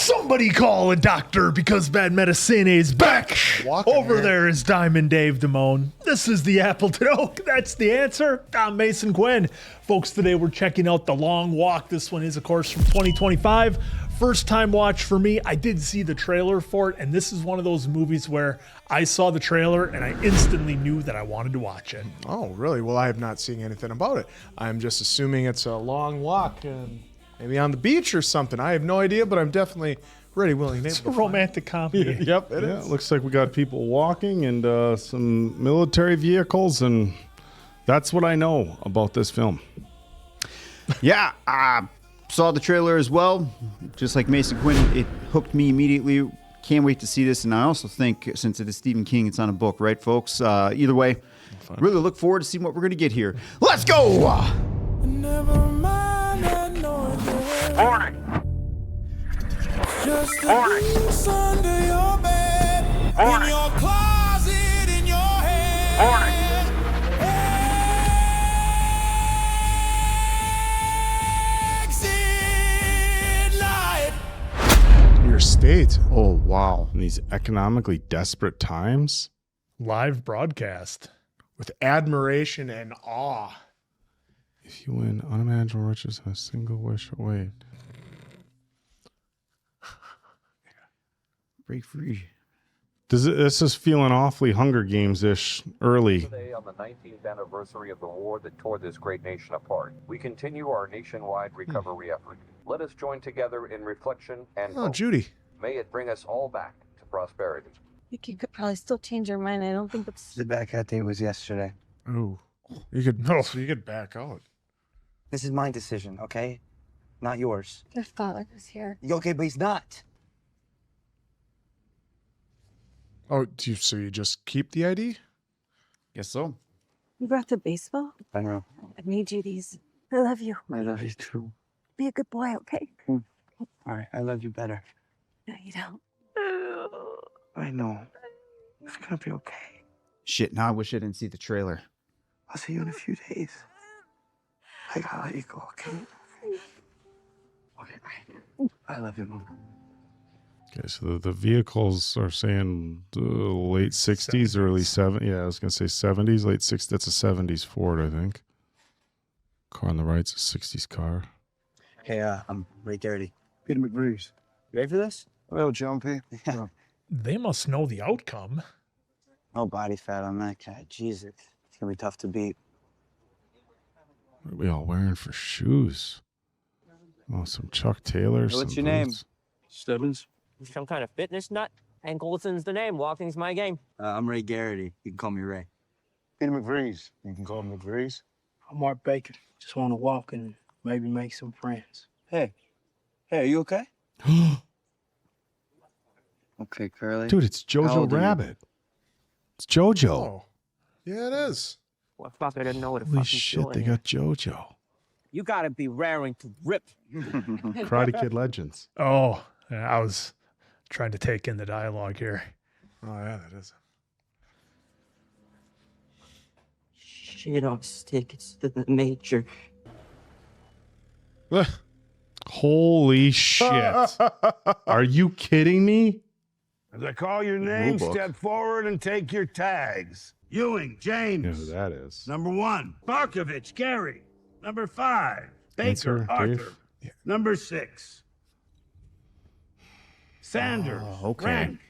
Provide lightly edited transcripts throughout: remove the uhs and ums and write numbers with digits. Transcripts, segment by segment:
Somebody call a doctor because bad medicine is back. Over there is Diamond Dave Damone. This is the Apple to That's the answer. I'm Mason Quinn. Folks, today we're checking out The Long Walk. This one is, of course, from 2025. First time watch for me. I did see the trailer for it, and this is one of those movies where I saw the trailer and I instantly knew that I wanted to watch it. Oh, really? Well, I have not seen anything about it. I'm just assuming it's a long walk. Maybe on the beach or something. I have no idea, but I'm definitely ready, willing, It's a romantic comedy. Yep, it is. It looks like we got people walking and some military vehicles, and that's what I know about this film. Yeah, I saw the trailer as well. Just like Mason Quinn, it hooked me immediately. Can't wait to see this, and I also think, since it is Stephen King, it's on a book, right, folks? Either way, really look forward to seeing what we're going to get here. Let's go! Morning. Just Morning. under your bed, Morning. in your closet, in your head. Morning. Exit light. Your state. Oh, wow. In these economically desperate times. Live broadcast. With admiration and awe. If you win unimaginable riches and a single wish away. Break free. This is feeling awfully Hunger Games-ish early. Today, on the 19th anniversary of the war that tore this great nation apart, we continue our nationwide recovery effort. Let us join together in reflection and Oh, hope. Judy. May it bring us all back to prosperity. I think you could probably still change your mind. I don't think that's... The back out date was yesterday. Oh. You could back out. This is my decision, okay? Not yours. Your father was here. Okay, but he's not. Oh, so you just keep the ID? Guess so. You brought the baseball? I know. I made you these. I love you. I love you too. Be a good boy, okay? All right, I love you better. No, you don't. I know. It's gonna be okay. Shit, now I wish I didn't see the trailer. I'll see you in a few days. I gotta let you go, okay? Okay, bye. I love you, Mom. Okay, so the vehicles are saying late 60s, early 70s. Yeah, I was going to say 70s, late 60s. That's a 70s Ford, I think. Car on the right's a 60s car. Hey, I'm Ray Garrity. Peter McBreeze. You ready for this? Well, Jumpy. Yeah. They must know the outcome. No body fat on that guy. Jesus. It's gonna be tough to beat. What are we all wearing for shoes? Oh, some Chuck Taylors. What's some your name? boots. Stubbins. Some kind of fitness nut. Hank Olson's the name. Walking's my game. I'm Ray Garrity. You can call me Ray. Peter McBreeze. You can call him McBreeze. I'm Mark Baker. Just want to walk and maybe make some friends. Hey, are you okay? Okay, Curly. Dude, it's How Jojo old are you? Rabbit. It's Jojo. Oh. Yeah, it is. Well, fuck, I didn't know what the Holy fuck shit, they got Jojo. You gotta be raring to rip. Karate Kid Legends. Oh, I was trying to take in the dialogue here. Oh, yeah, that is. Shit on stick. It's the nature. Holy shit. Are you kidding me? As I call your name, Rulebook. step forward and take your tags. Ewing, You know James. who that is. Number 1. Barkovich, Gary. Number 5. Baker, Answer, Arthur. Dave? Number 6. Sanders, okay. Frank.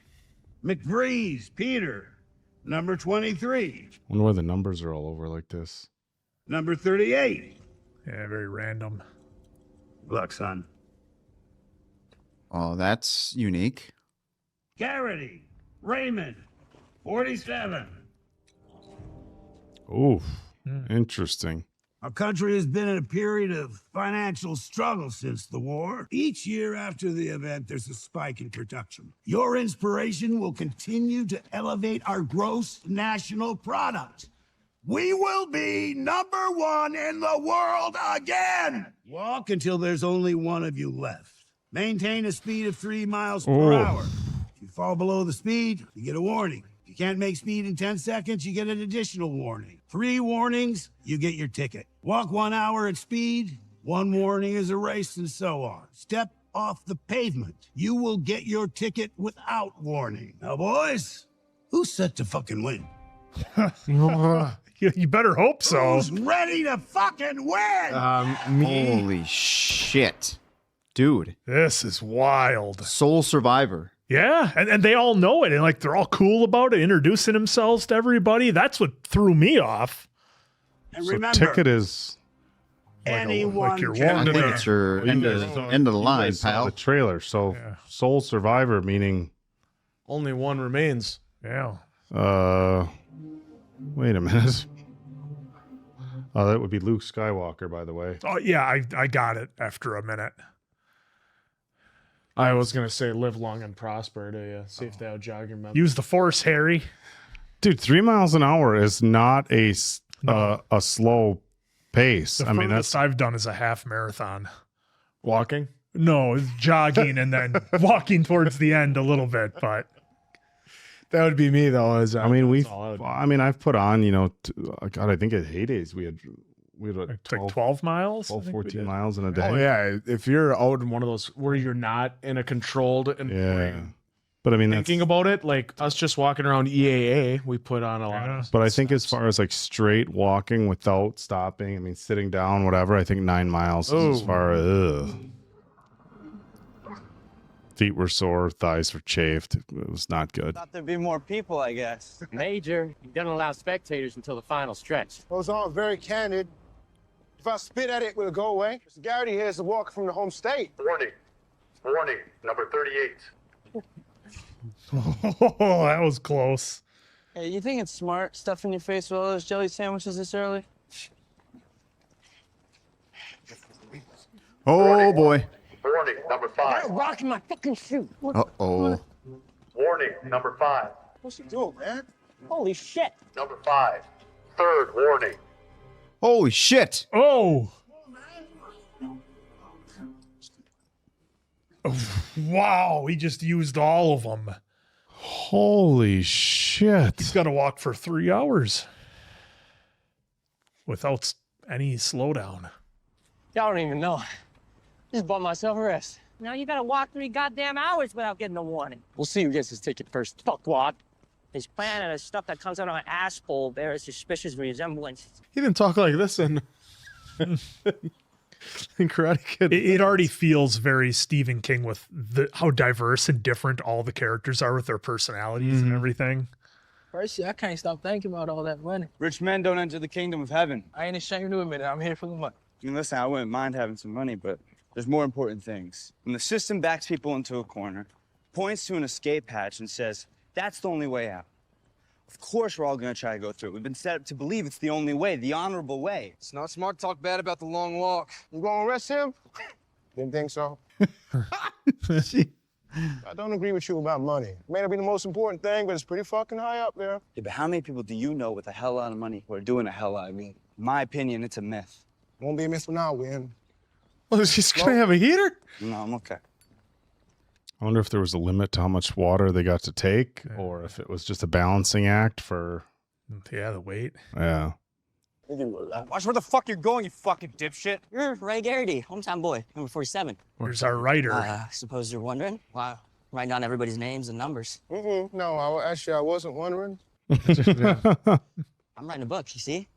McBreeze, Peter. Number 23. Wonder why the numbers are all over like this. Number 38. Yeah, very random. Good luck, son. Oh, that's unique. Garrity, Raymond, 47. Oof. Interesting. Our country has been in a period of financial struggle since the war. Each year after the event, there's a spike in production. Your inspiration will continue to elevate our gross national product. We will be number 1 in the world again. Walk until there's only one of you left. Maintain a speed of 3 miles per hour. If you fall below the speed, you get a warning. If you can't make speed in 10 seconds, you get an additional warning. 3 warnings, you get your ticket. Walk 1 hour at speed, 1 warning is erased, and so on. Step off the pavement. You will get your ticket without warning. Now, boys, who's set to fucking win? You better hope so. Who's ready to fucking win? Me. Holy shit. Dude. This is wild. Sole survivor. Yeah, and they all know it, and like they're all cool about it, introducing themselves to everybody. That's what threw me off. And So remember, ticket is anyone like you're can I wanted think there. it's your end of the line, pal. the trailer. So Yeah. sole survivor meaning Only one remains. Yeah. wait a minute. Oh, that would be Luke Skywalker, by the way. Oh yeah, I got it after a minute. I was gonna say live long and prosper to see if they outjog your memory. Use the Force, Harry. Dude, 3 miles an hour is not a slow pace. The I mean, furthest that's I've done is a half marathon. Walking. No, it's jogging and then walking towards the end a little bit, but That would be me though. I mean, I've put on, God, I think at heydays we had like 12 miles. 12, I think we 14 did. miles in a day. Oh yeah, if you're out in one of those where you're not in a controlled Yeah. environment, But I mean, thinking about it, like us just walking around EAA, we put on a lot. Yeah. but I think as far as like straight walking without stopping, I mean, sitting down, whatever, I think 9 miles is as Oh. far as feet were sore, thighs were chafed. It was not good. Thought there'd be more people, I guess. Major, you don't allow spectators until the final stretch. Goes on very candid. If I spit at it, will it go away? Mr. Garrity here is a walker from the home state. Warning, number 38. Oh, that was close. Hey, you think it's smart stuffing your face with all those jelly sandwiches this early? Oh, boy. Warning, number 5. Rock in my fucking shoe. Uh-oh. Warning, number 5. What's he doing, man? Holy shit. Number 5. Third warning. Holy shit. Oh. Wow, he just used all of them. Holy shit. He's got to walk for 3 hours without any slowdown. Y'all don't even know. Just bought myself a rest. Now you gotta walk 3 goddamn hours without getting a warning. We'll see who gets his ticket first. Fuckwad. His plan and the stuff that comes out of my asshole bears suspicious resemblance. He didn't talk like this in Karate Kid. It already feels very Stephen King with how diverse and different all the characters are with their personalities and everything. Percy, I can't stop thinking about all that money. Rich men don't enter the kingdom of heaven. I ain't ashamed to admit it. I'm here for the money. I mean, listen, I wouldn't mind having some money, but there's more important things. When the system backs people into a corner, points to an escape hatch and says, that's the only way out. Of course we're all gonna try to go through it. We've been set up to believe it's the only way, the honorable way. It's not smart to talk bad about the long walk. You gonna arrest him? Didn't think so. I don't agree with you about money. It may not be the most important thing, but it's pretty fucking high up there. Yeah, but how many people do you know with a hell lot of money who are doing a hell lot? I mean, in my opinion, it's a myth. Won't be a miss for now, Win. Oh, is he gonna have a heater? No, I'm okay. I wonder if there was a limit to how much water they got to take, or if it was just a balancing act for. Yeah, the weight. Yeah. Watch where the fuck you're going, you fucking dipshit. You're Ray Garrity, hometown boy, number 47. Where's our writer? Suppose you're wondering why writing down everybody's names and numbers. No, I wasn't wondering. I'm writing a book, you see?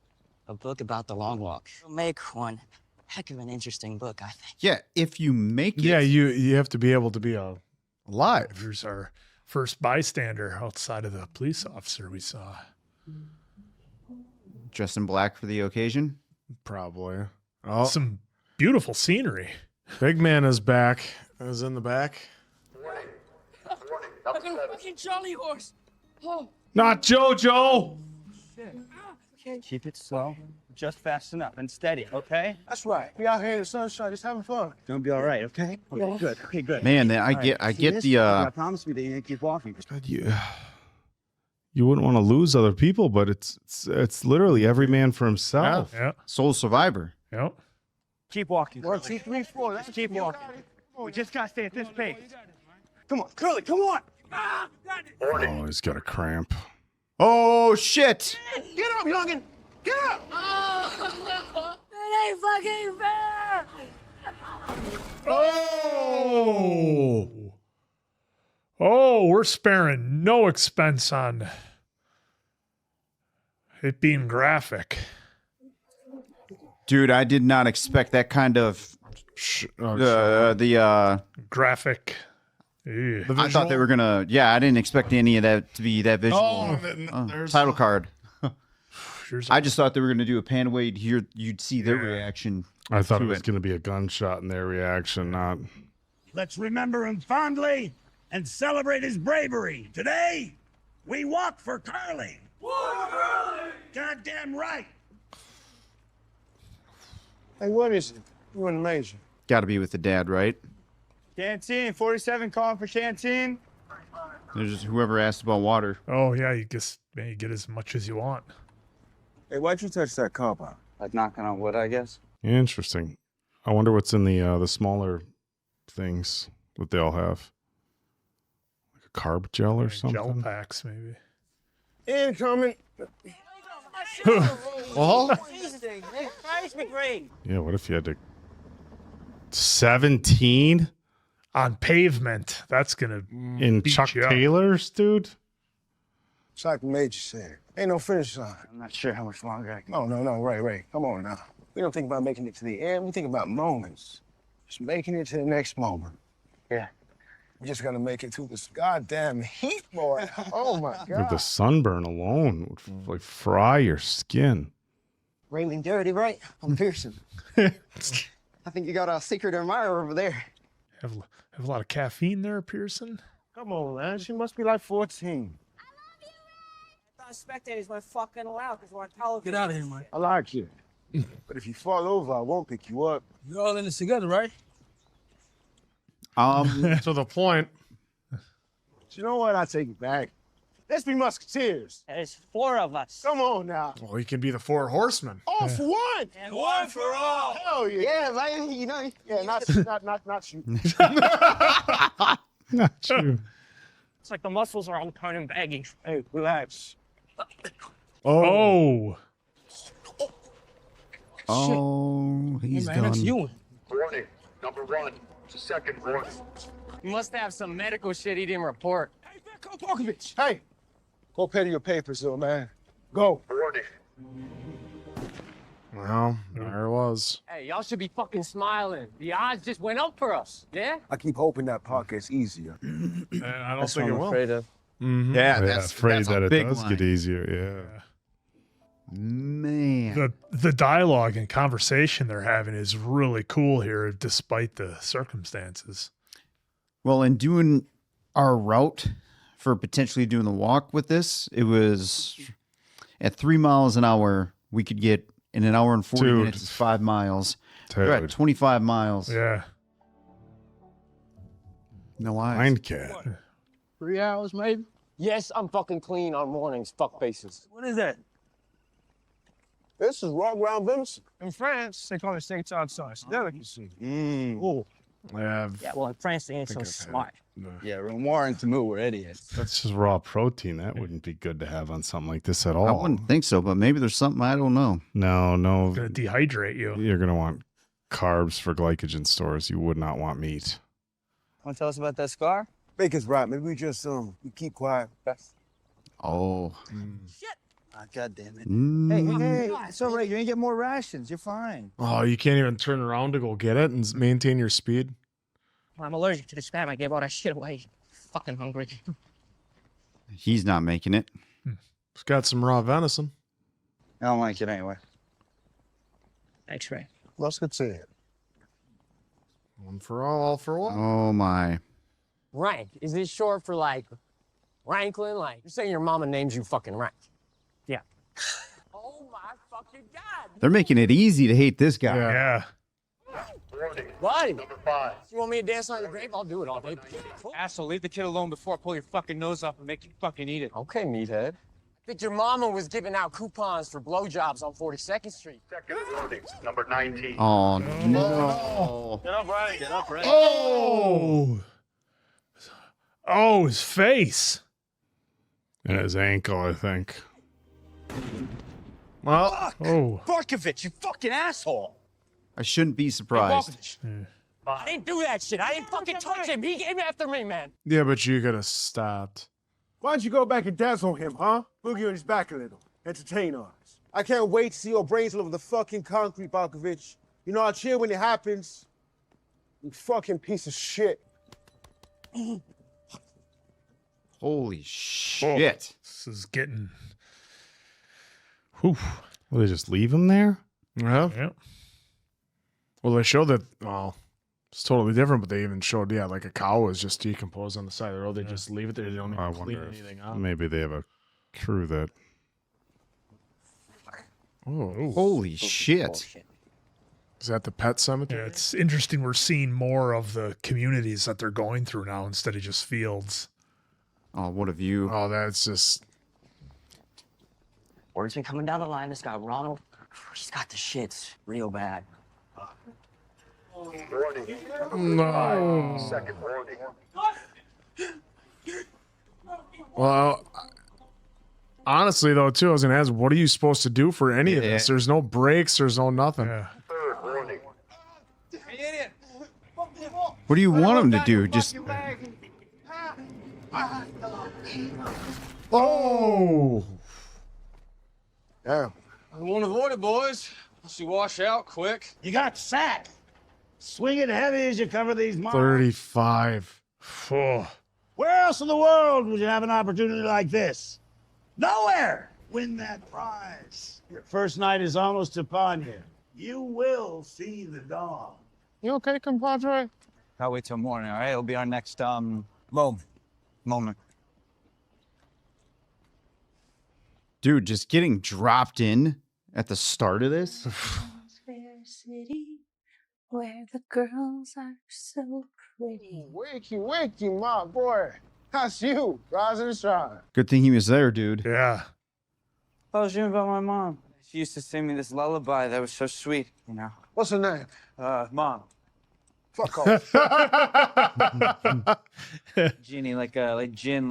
A book about the long walk. It'll make one heck of an interesting book, I think. Yeah, if you make it. Yeah, you have to be able to be alive. Here's our first bystander outside of the police officer we saw. Dressed in black for the occasion? Probably. Oh, Some beautiful scenery. big man is back. Is in the back. Warning, number 7. Fucking Charlie horse! Oh. Not JoJo! Keep it slow, just fast enough and steady, okay? That's right. We out here in the sunshine, just having fun. Gonna be all right, okay? Okay, good. Okay, good. Man, I get the I promise me that you're gonna keep walking. God, you wouldn't want to lose other people, but it's literally every man for himself. Yeah. sole survivor. Yep. Keep walking. 1, 2, 3, 4. That's Keep walking. We just gotta stay at this pace. Come on, Curly, come on! Oh, he's got a cramp. Oh, shit. Get up, youngin! Get up! It ain't fucking fair! Oh! Oh, we're sparing no expense on it being graphic. Dude, I did not expect that kind of graphic. I thought they were gonna. Yeah, I didn't expect any of that to be that visual. There's Title card. I just thought they were gonna do a pan away. You'd see their reaction. I thought it to was going to be a gunshot in their reaction, not. Let's remember him fondly and celebrate his bravery. Today, we walk for curling. Walk for curling! Goddamn right! Hey, what is it? You in the major? Got to be with the dad, right? Canteen, 47 calling for canteen. There's just whoever asked about water. Oh yeah, you get as much as you want. Hey, why'd you touch that compound? Like knocking on wood, I guess. Interesting. I wonder what's in the smaller things that they all have. Like a carb gel or something. Gel packs, maybe. Incoming. Well, Yeah, what if you had to 17 on pavement? That's gonna in beat Chuck you up. Taylors, dude. It's like the major said. Ain't no finish line. I'm not sure how much longer I can. No, Ray. Come on now. We don't think about making it to the end. We think about moments. Just making it to the next moment. Yeah. We just gotta make it through this goddamn heat, boy. Oh my With God. the sunburn alone would like fry your skin. Raining dirty, right? I'm Pearson. I think you got a secret admirer over there. Have a lot of caffeine there, Pearson. Come on, man. She must be like 14. I thought spectators weren't fucking allowed because we're on television. Get out of here, man. I like you. But if you fall over, I won't pick you up. You're all in this together, right? To the point. You know what? I take it back. Let's be musketeers. There's 4 of us. Come on now. Well, you can be the 4 horsemen. All for one. And one for all. Hell yeah. Yeah, man, you know. Yeah, not you. Not you. It's like the muscles are all turning baggy. Hey, relax. Oh. Oh, he's Man, that's done. you. Warning, number 1. Second warning. You must have some medical shit he didn't report. Hey, Becco Pokovich. Hey, go pay to your papers, though, man. Go. Warning. Well, there it was. Hey, y'all should be fucking smiling. The odds just went up for us, yeah? I keep hoping that part gets easier. I don't That's think what it I'm will. afraid of. Yeah, that's afraid that's a that it big does line. get easier. Yeah. Man. The dialogue and conversation they're having is really cool here, despite the circumstances. Well, in doing our route for potentially doing the walk with this, it was at 3 miles an hour, we could get in an hour and 40 Dude. minutes, it's 5 miles. We're at Dude. 25 miles. Yeah. No eyes. Mind cat. 3 hours, maybe? Yes, I'm fucking clean on mornings, fuck faces. What is that? This is raw ground venison. In France, they call it steak sauce. Delicacy. Mm. Yeah, Yeah, well, in France, they ain't so smart. Yeah, Renoir and Tamu were idiots. That's just raw protein. That wouldn't be good to have on something like this at I all. wouldn't think so, but maybe there's something I don't know. No. Gonna dehydrate you. You're going to want carbs for glycogen stores. You would not want meat. Want to tell us about that scar? Baker's right. Maybe we just we keep quiet. Oh. God damn it. Mm. Hey, it's all right. You ain't get more rations. You're fine. Oh, you can't even turn around to go get it and maintain your speed? I'm allergic to the spam. I gave all that shit away. Fucking hungry. He's not making it. It's got some raw venison. I don't like it anyway. Thanks, Ray. Musketeer. One for all for one. Oh, my. Rank. Is this short for like Ranklin? Like, you're saying your mama names you fucking Rank. Yeah. Oh my fucking God. They're making it easy to hate this guy. Yeah. Warning, What? number 5. You want me to dance on your grave? I'll do it all day. Asshole, leave the kid alone before I pull your fucking nose off and make you fucking eat it. Okay, meathead. I think your mama was giving out coupons for blowjobs on 42nd Street. Second warning, number 19. Oh, no. Get up, Ray. Get up, Ray. Oh. Oh, his face. And his ankle, I think. Well, Oh. Barkovich, you fucking asshole. I shouldn't be surprised. I didn't do that shit. I didn't fucking touch him. He came after me, man. Yeah, but you could have stopped. Why don't you go back and dance on him, huh? Boogie on his back a little. Entertain us. I can't wait to see your brains all over the fucking concrete, Balkovich. You know, I'll cheer when it happens. You fucking piece of shit. Holy shit. This is getting. Whew. Will they just leave him there? Yeah. Yeah. Well, they showed that. Well, it's totally different, but they even showed, yeah, like a cow was just decomposed on the side of the road. They just leave it there. They don't even clean anything up. Maybe they have a crew that. Oh, holy shit. Is that the pet cemetery? Yeah, it's interesting. We're seeing more of the communities that they're going through now instead of just fields. Oh, what a view. Oh, that's just. Word's been coming down the line. This guy, Ronald, he's got the shits real bad. Warning. No. 5-second warning. Well, honestly, though, too, I was going to ask, what are you supposed to do for any of this? There's no breaks. There's no nothing. Yeah. Third warning. What do you want him to do? Just. Oh! Damn. I won't avoid it, boys. Unless you wash out quick. You got sack. Swing it heavy as you cover these miles. 35. Oh. Where else in the world would you have an opportunity like this? Nowhere. Win that prize. Your first night is almost upon you. You will see the dawn. You okay, compadre? I'll wait till morning, all right? It'll be our next, moment. Dude, just getting dropped in at the start of this. Fair city, where the girls are so pretty. Wakey, my boy. That's you, rising and shine. Good thing he was there, dude. Yeah. I was dreaming about my mom. She used to sing me this lullaby that was so sweet, you know. What's her name? Mom. Fuck off. Genie, like gin,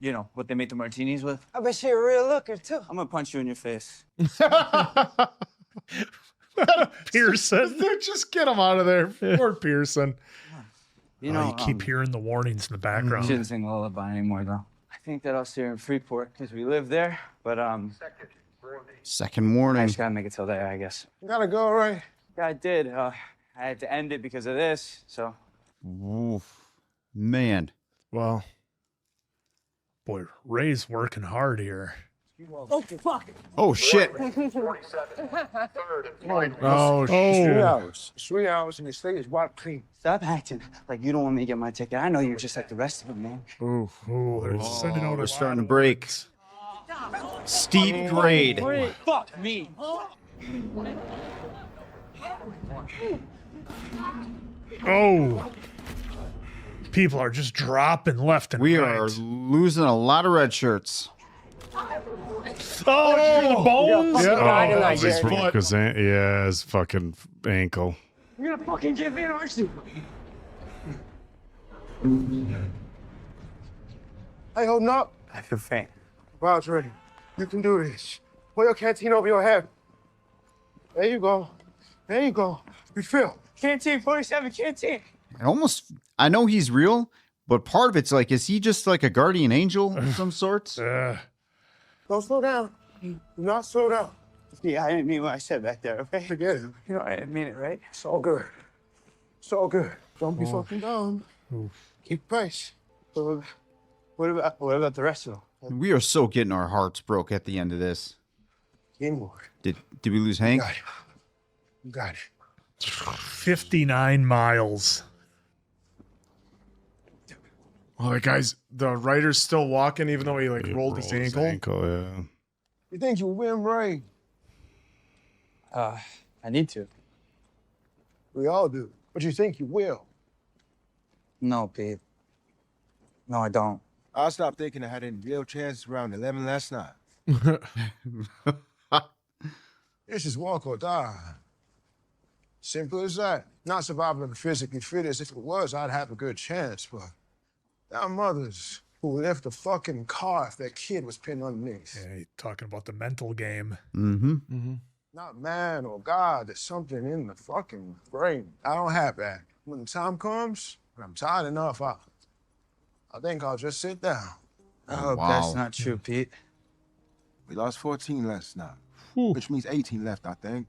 you know, what they make the martinis with. I bet you're a real looker, too. I'm gonna punch you in your face. Pearson. Just get him out of there. Poor Pearson. You know, you keep hearing the warnings in the background. Shouldn't sing lullaby anymore, though. I think that I'll stay in Freeport because we live there, but Second warning. I just gotta make it till there, I guess. You gotta go, right? Yeah, I did. I had to end it because of this, so. Oof. Man. Well. Boy, Ray's working hard here. Oh, fuck. Oh, shit. 47. Third and final. Oh, shit. 3 hours. 3 hours and the state is wiped clean. Stop acting like you don't want me to get my ticket. I know you're just like the rest of them, man. Ooh. Oh, they're sending out We're starting to break. Steep grade. Fuck me. Oh. People are just dropping left and We right. are losing a lot of red shirts. Oh, bones. Oh, his foot. Yeah, his fucking ankle. You're gonna fucking give in, aren't you? Hey, holding up. I feel faint. Bob's ready. You can do this. Put your canteen over your head. There you go. There you go. Refill. Canteen, 47, canteen. I know he's real, but part of it's like, is he just like a guardian angel of some sort? Don't slow down. Do not slow down. Yeah, I didn't mean what I said back there, okay? Forget it. You know, I didn't mean it, right? It's all good. It's all good. Don't be fucking dumb. Keep pace. What about the rest of them? We are so getting our hearts broke at the end of this. Inward. Did we lose Hank? You got it. 59 miles. Oh, the writer's still walking, even though he rolled his ankle. Yeah. You think you win, Ray? I need to. We all do. But you think you will? No, Pete. No, I don't. I stopped thinking I had any real chances around 11 last night. This is walk or die. Simple as that. Not survival of the physically fittest. If it was, I'd have a good chance, but there are mothers who left the fucking car if their kid was pinned underneath. Yeah, you're talking about the mental game. Mm-hmm. Not man or God, there's something in the fucking brain. I don't have that. when the time comes, when I'm tired enough, I think I'll just sit down. I hope that's not true, Pete. We lost 14 last night, which means 18 left, I think.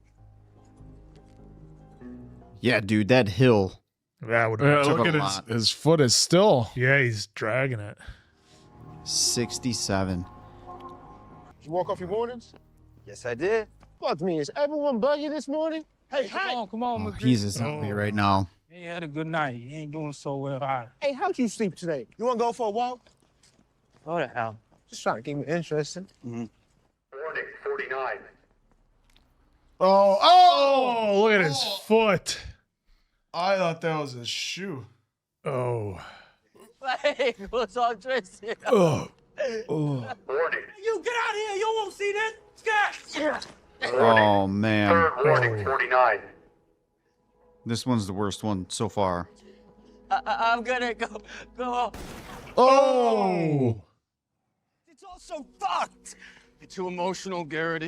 Yeah, dude, that hill. That would Yeah, have look at his foot is still. Yeah, he's dragging it. 67. Did you walk off your mornings? Yes, I did. Fuck me, is everyone buggy this morning? Hey, come on, Oh, he's his me right now. He had a good night. He ain't doing so well either. Hey, how'd you sleep today? You wanna go for a walk? Go to hell. Just trying to keep it interesting. Warning, 49. Oh, look at his foot. I thought that was a shoe. Oh. Hey, what's all twisted? Oh. Warning. You get out of here. You won't see this. Scott. Oh, man. Third warning, 49. This one's the worst one so far. I'm gonna go. Oh! It's all so fucked. You're too emotional, Garrett.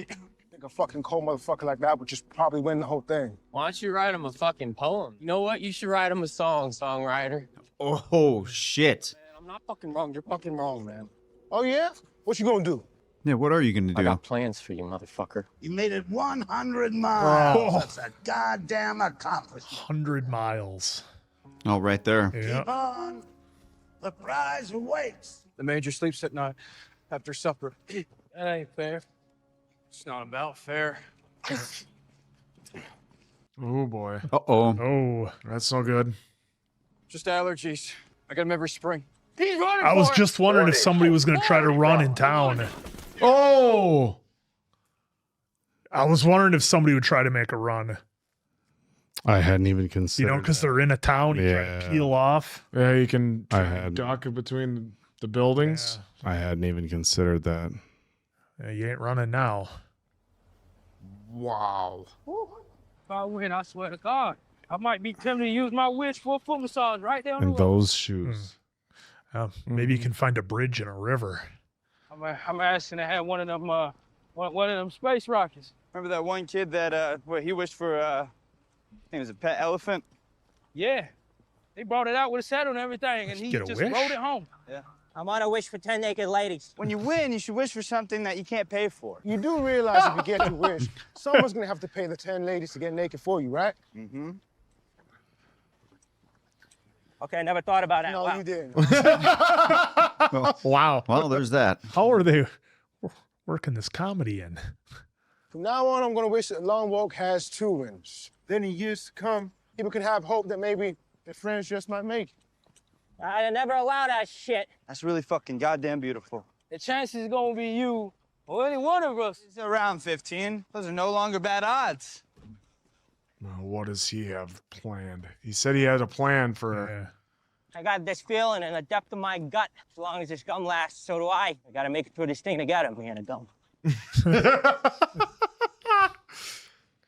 Think a fucking cold motherfucker like that would just probably win the whole thing. Why don't you write him a fucking poem? You know what? You should write him a song, songwriter. Oh, shit. Man, I'm not fucking wrong. You're fucking wrong, man. Oh, yeah? What you gonna do? Yeah, what are you going to do? I got plans for you, motherfucker. You made it 100 miles. Oh. That's a goddamn accomplishment. 100 miles. Oh, right there. Yeah. Keep on. The prize awaits. The major sleeps at night after supper. That ain't fair. It's not about fair. Oh boy. Uh-oh. Oh. That's no good. Just allergies. I get them every spring. He's running I was for it. just wondering if somebody was going to try to run in town. Oh! I was wondering if somebody would try to make a run. I hadn't even considered. Because they're in a town, you try Yeah. to peel off. Yeah, you can I had- duck in between the buildings. I hadn't even considered that. Yeah, you ain't running now. Wow. If I win, I swear to God, I might be tempted to use my wish for a foot massage right down the And road. those shoes. Maybe you can find a bridge in a river. I'm asking to have one of them space rockets. Remember that one kid that he wished for I think it was a pet elephant? Yeah. They brought it out with a saddle and everything, and he Get a just wish? rode it home. Yeah. I'm on a wish for 10 naked ladies. When you win, you should wish for something that you can't pay for. You do realize if you get your wish, someone's gonna have to pay the 10 ladies to get naked for you, right? Mm-hmm. Okay, I never thought about that. No, Wow. you didn't. Wow. Well, there's that. How are they working this comedy in? From now on, I'm gonna wish that Long Walk has 2 wins. Then in years to come, people can have hope that maybe their friends just might make it. I never allow that shit. That's really fucking goddamn beautiful. The chances is gonna be you or any one of us. It's around 15. Those are no longer bad odds. What does he have planned? He said he had a plan for. I got this feeling in the depth of my gut. As long as this gum lasts, so do I. I gotta make it through this thing together, me and a gum.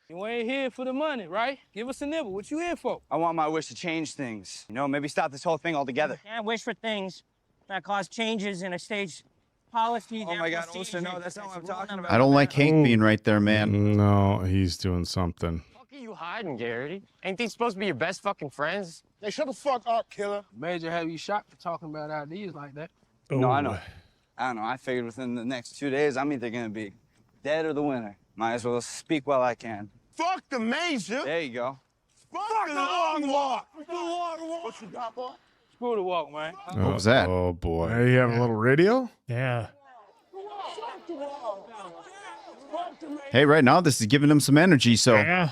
You ain't here for the money, right? Give us a nibble. What you here for? I want my wish to change things. You know, maybe stop this whole thing altogether. Can't wish for things that cause changes in a stage policy. Oh my God, Olsen, no, that's not what I'm talking about. I don't like Hank being right there, man. No, he's doing something. What are you hiding, Garrett? Ain't these supposed to be your best fucking friends? Hey, shut the fuck up, killer. Major have you shot for talking about ideas like that. No, I know. I don't know. I figured within the next 2 days, I'm either gonna be dead or the winner. Might as well speak while I can. Fuck the major. There you go. Fuck the long walk. What you got, boy? Screw the walk, man. What was that? Oh, boy. Hey, you have a little radio? Yeah. Hey, right now, this is giving him some energy, so. Yeah.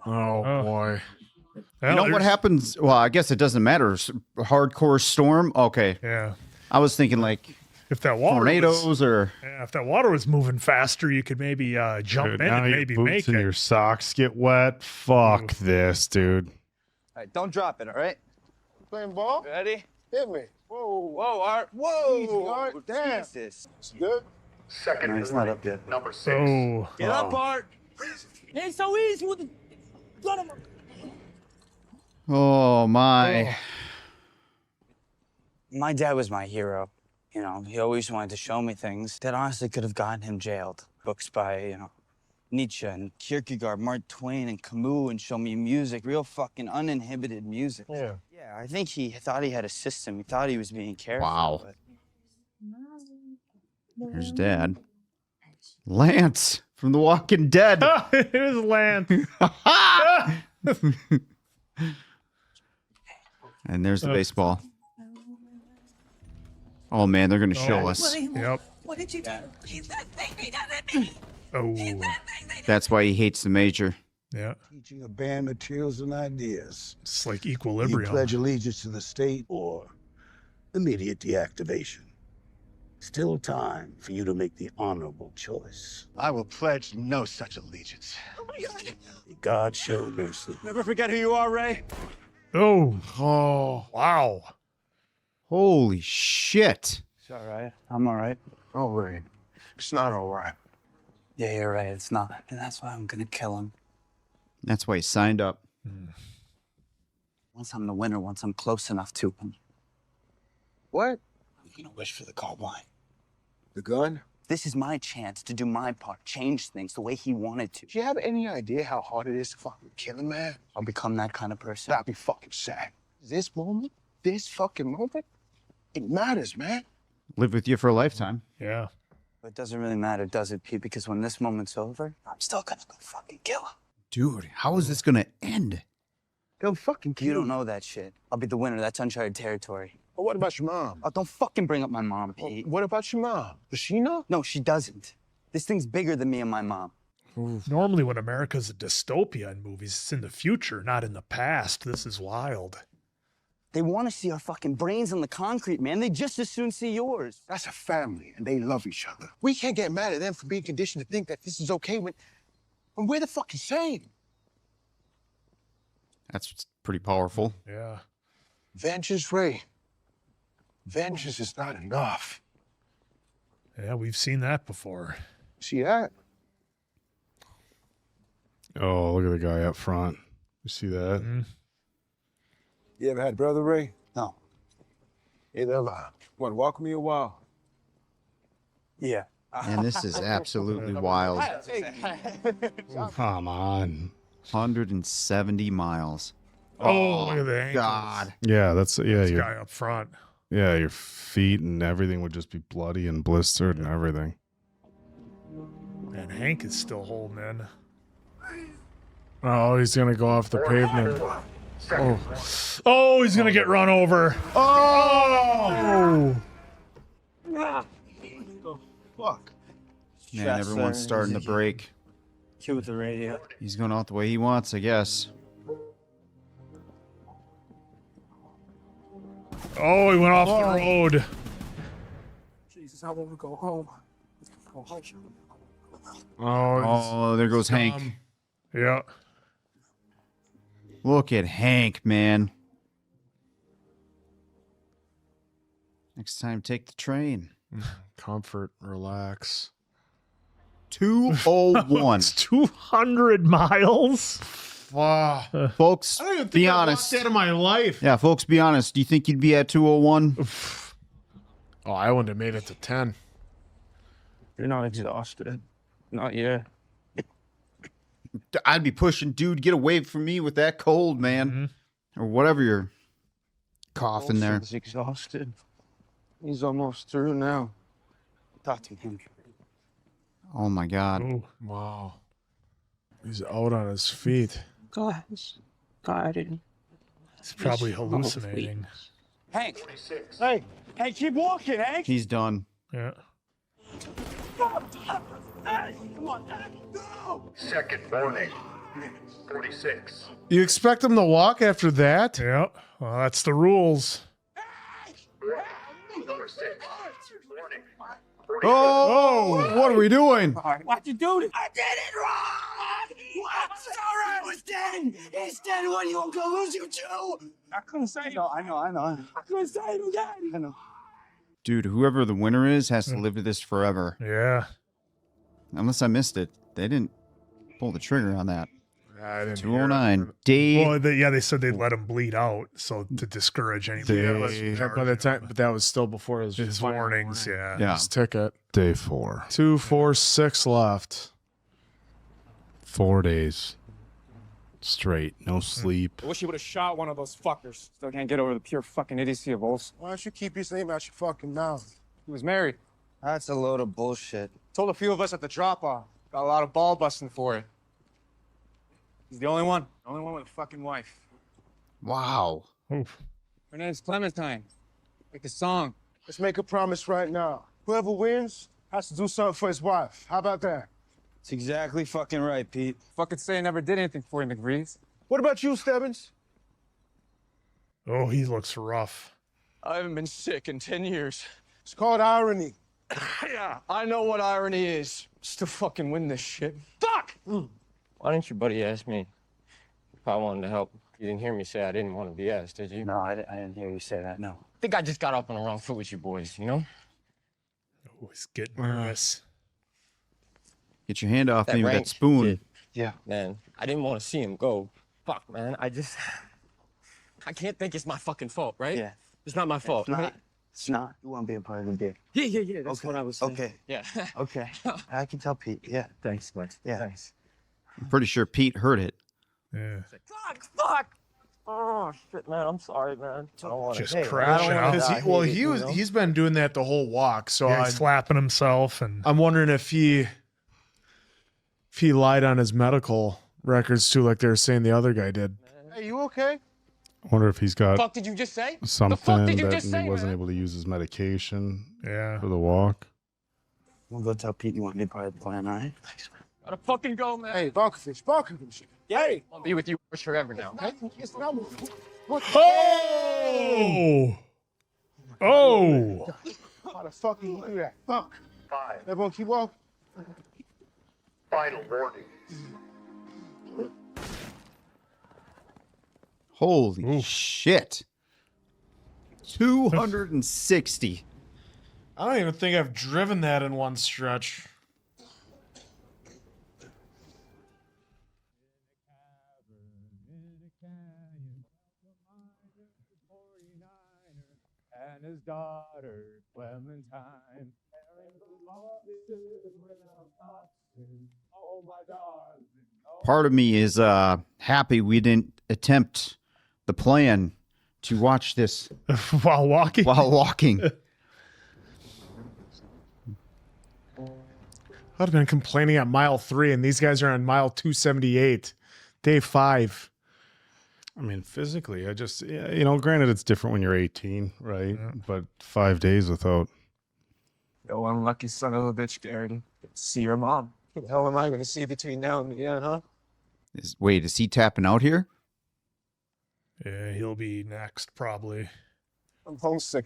Oh, boy. You know what happens? Well, I guess it doesn't matter. Hardcore storm? Okay. Yeah. I was thinking like If that water tornadoes was, or. yeah, if that water was moving faster, you could maybe jump Dude, in now and your maybe boots make and it. your socks get wet. Fuck this, dude. All right, don't drop it, all right? Playing ball? Ready? Hit me. Whoa. Whoa, Art. Whoa. Easy, Art. Damn. Jesus. It's good. Second No, it's not up yet. number 6. Oh. Get up, Art. It ain't so easy with the gun on my... Oh, my. My dad was my hero. You know, he always wanted to show me things that honestly could have gotten him jailed. Books by, Nietzsche and Kierkegaard, Mark Twain and Camus and show me music, real fucking uninhibited music. Yeah. Yeah, I think he thought he had a system. He thought he was being careful. Wow. But There's Dad. Lance from The Walking Dead. Here's Lance. And there's the baseball. Oh man, they're gonna show us. Yep. What did you do? He's that thing he doesn't need. Oh. That's why he hates the major. Yeah. Teaching of band materials and ideas. It's like You equilibrium. pledge allegiance to the state or immediate deactivation. Still time for you to make the honorable choice. I will pledge no such allegiance. Oh my God. God show mercy. never forget who you are, Ray. Oh. Oh, Wow. Holy shit. It's all right. I'm all right. Oh, Ray. It's not all right. Yeah, you're right. It's not. And that's why I'm gonna kill him. That's why he signed up. Once I'm the winner, once I'm close enough to him. What? I'm gonna wish for the carbine. The gun? This is my chance to do my part, change things the way he wanted to. Do you have any idea how hard it is to fucking kill a man? I'll become that kind of person. That'd be fucking sad. This moment, this fucking moment, it matters, man. Live with you for a lifetime. Yeah. But it doesn't really matter, does it, Pete? Because when this moment's over, I'm still gonna go fucking kill him. Dude, how is this gonna end? They'll fucking kill You don't know that shit. I'll be the winner. That's uncharted territory. Well, what about your mom? Oh, don't fucking bring up my mom, Pete. What about your mom? Does she know? No, she doesn't. This thing's bigger than me and my mom. Normally when America's a dystopia in movies, it's in the future, not in the past. This is wild. They want to see our fucking brains on the concrete, man. They just as soon see yours. That's a family, and they love each other. We can't get mad at them for being conditioned to think that this is okay when we're the fucking same. That's pretty powerful. Yeah. Vengeance, Ray. Vengeance is not enough. Yeah, we've seen that before. See that? Oh, look at the guy up front. You see that? Mm-hmm. You ever had a brother, Ray? No. Neither have I. Want to walk with me a while? Yeah. And this is absolutely wild. Come on. 170 miles. Oh, look at the ankles. God. Yeah, that's This your guy up front. yeah, your feet and everything would just be bloody and blistered and everything. And Hank is still holding in. Oh, he's gonna go off the pavement. Oh, Oh, he's gonna get run over. Oh! Fuck. Man, everyone's starting to break. Cue with the radio. He's going out the way he wants, I guess. Oh, he went off the road. Jesus, I want to go home. Oh, there goes Hank. Yeah. Look at Hank, man. Next time, take the train. Comfort, relax. 201. It's 200 miles. Wow. Folks, I don't even think be I honest. walked that in my life. Yeah, folks, be honest. Do you think you'd be at 201? Oh, I wouldn't have made it to 10. You're not exhausted. Not yet. I'd be pushing, dude, get away from me with that cold, man. Or whatever you're coughing there. He's exhausted. He's almost through now. Talk to him. Oh, my God. Ooh. Wow. He's out on his feet. Guys, guided. He's probably hallucinating. Hank! Hey! Hey, keep walking, Hank! He's done. Yeah. Hey, come on, no! Second warning. 46. You expect him to walk after that? Yeah. Well, that's the rules. Number 6. Warning. Oh, what are we doing? All right, why'd you do this? I did it wrong! What? Sorry, I was dead! He's dead! What, you won't go lose you too? I couldn't say it. I know. I couldn't say it again. I know. Dude, whoever the winner is has to live with this forever. Yeah. Unless I missed it. They didn't pull the trigger on that. I didn't 209. Dave. Well, they said they'd let him bleed out, so to discourage anybody. By the time, but that was still before his final warnings. warning. Yeah. His ticket. Day 4. 2, 4, 6 left. 4 days straight, no sleep. I wish he would have shot one of those fuckers. Still can't get over the pure fucking idiocy of Olson. Why don't you keep his name out your fucking mouth? He was married. That's a load of bullshit. Told a few of us at the drop-off. Got a lot of ball busting for it. He's the only one. The only one with a fucking wife. Wow. Oof. Her name's Clementine. Like the song. Let's make a promise right now. Whoever wins has to do something for his wife. How about that? It's exactly fucking right, Pete. Fucking say I never did anything for you, McVries. What about you, Stebbins? Oh, he looks rough. I haven't been sick in 10 years. It's called irony. Yeah, I know what irony is. Just to fucking win this shit. Fuck! Why didn't your buddy ask me if I wanted to help? You didn't hear me say I didn't want to be asked, did you? No, I didn't hear you say that, no. I think I just got off on the wrong foot with you boys, you know? Oh, he's getting nervous. Get your hand off me with rank that spoon. kid, yeah, man. I didn't want to see him go. Fuck, man. I can't think it's my fucking fault, right? Yeah. It's not my fault, right? It's not. You want to be a part of the deal. Yeah. That's what I was saying. Okay. Yeah. Okay. I can tell Pete. Yeah. Thanks, man. Yeah. Thanks. I'm pretty sure Pete heard it. Yeah. Fuck! Oh, shit, man. I'm sorry, man. I don't want Just to. crashing out. He's been doing that the whole walk. So Yeah, he's slapping himself, and I'm wondering if he lied on his medical records too, like they were saying the other guy did. Hey, you okay? I wonder if he's got Fuck did you just say? something did you that just say, he wasn't man? able to use his medication yeah. for the walk. We'll go tell Pete you want to be part of the plan, all right? Gotta fucking go, man. Hey, Barkovich. Hey! I'll be with you forever now, okay? Oh! Oh! How the fuck you do that? Fuck. 5. Everyone keep walking. Final warning. Holy shit. 260. I don't even think I've driven that in one stretch. And his daughter, Clementine. Oh, my God. Part of me is happy we didn't attempt the plan to watch this while walking. I'd have been complaining at mile 3, and these guys are on mile 278, day 5. I mean, physically, granted it's different when you're 18, right? Yeah. But 5 days without. Yo, unlucky son of a bitch, Garrett. See your mom. What the hell am I going to see between now and the end, huh? Wait, is he tapping out here? Yeah, he'll be next, probably. I'm homesick.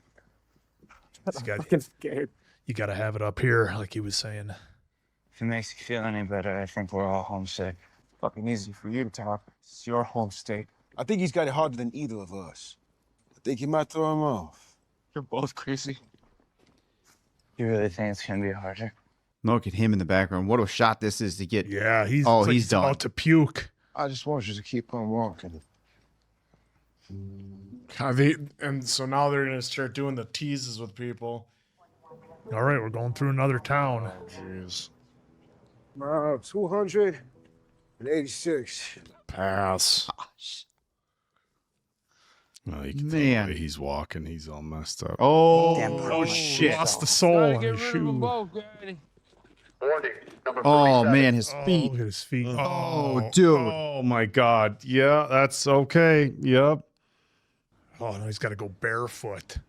I'm fucking scared. You got to have it up here, like he was saying. If it makes you feel any better, I think we're all homesick. Fucking easy for you to talk. It's your home state. I think he's got it harder than either of us. I think he might throw him off. You're both crazy. You really think it's going to be harder? Look at him in the background. What a shot this is to get. Yeah, he's he's done. about to puke. I just want you to keep on walking. And so now they're going to start doing the teases with people. All right, we're going through another town. Jeez. 286. Pass. Oh, you can tell the way he's walking. He's all messed up. Oh, shit. Lost the sole on his shoe. Warning. Number 37. Oh, man, his feet. Look at his feet. Oh, dude. Oh, my God. Yeah, that's okay. Yep. Oh, no, he's got to go barefoot.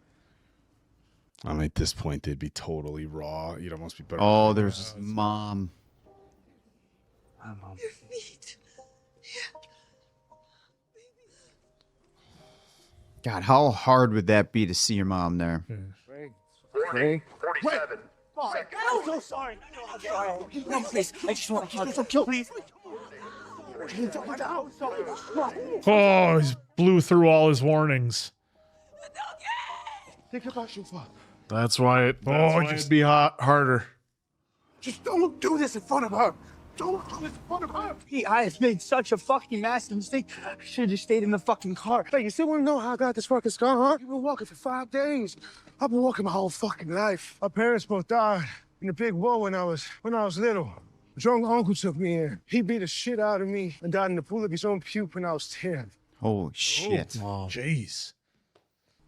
I mean, at this point, they'd be totally raw. You'd almost be better. Oh, there's his mom. Your feet. God, how hard would that be to see your mom there? Warning. 47. I'm so sorry. I'm sorry. No, please. I just want to hug. Please. Oh, he's blew through all his warnings. Think about your father. That's why it'd be harder. Just don't do this in front of her. Don't do this in front of her. Pete, I have made such a fucking massive mistake. I should have just stayed in the fucking car. Hey, you still want to know how I got this fucking scar, huh? You've been walking for 5 days. I've been walking my whole fucking life. My parents both died in a big war when I was little. Drunk uncle took me in. He beat the shit out of me and died in the pool of his own puke when I was 10. Holy shit. Jeez.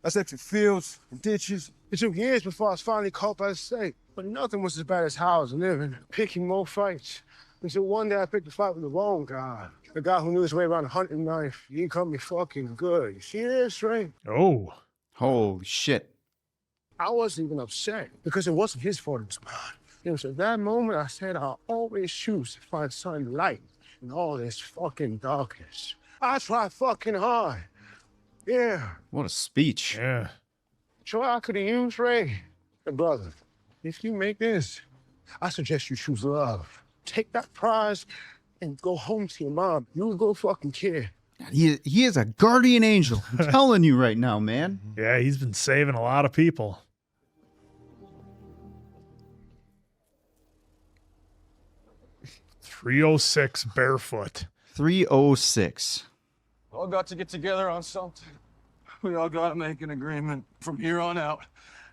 I slept in fields and ditches. It took years before I was finally caught by the state. But nothing was as bad as how I was living, picking more fights. Until one day I picked a fight with the wrong guy. The guy who knew his way around a hunting knife. He cut me fucking good. You see this, Ray? Oh. Holy shit. I wasn't even upset because it wasn't his fault, it was mine. It was at that moment I said I'll always choose to find some light in all this fucking darkness. I tried fucking hard. Yeah. What a speech. Yeah. Sure, I could have used Ray. Hey, brother, if you make this, I suggest you choose love. Take that prize and go home to your mom. You go fucking care. He is a guardian angel. I'm telling you right now, man. Yeah, he's been saving a lot of people. .306 barefoot. 306. All got to get together on something. We all got to make an agreement from here on out.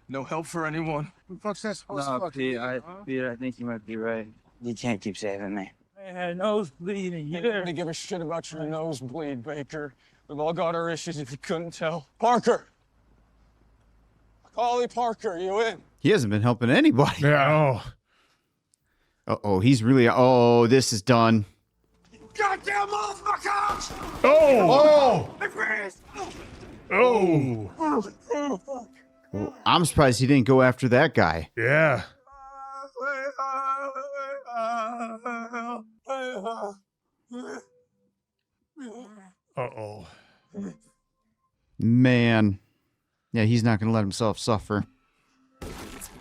No help for anyone. What the fuck's that supposed No, to Pete, I think you might be right. You can't keep saving me. I had nosebleed in You here. don't give a shit about your nosebleed, Baker. We've all got our issues if you couldn't tell. Parker! Macaulay Parker, you in? He hasn't been helping anybody. Yeah. Uh-oh, he's really... Oh, this is done. Goddamn motherfuckers! Oh! Oh! Oh! Well, I'm surprised he didn't go after that guy. Yeah. Uh-oh. Man. Yeah, he's not going to let himself suffer.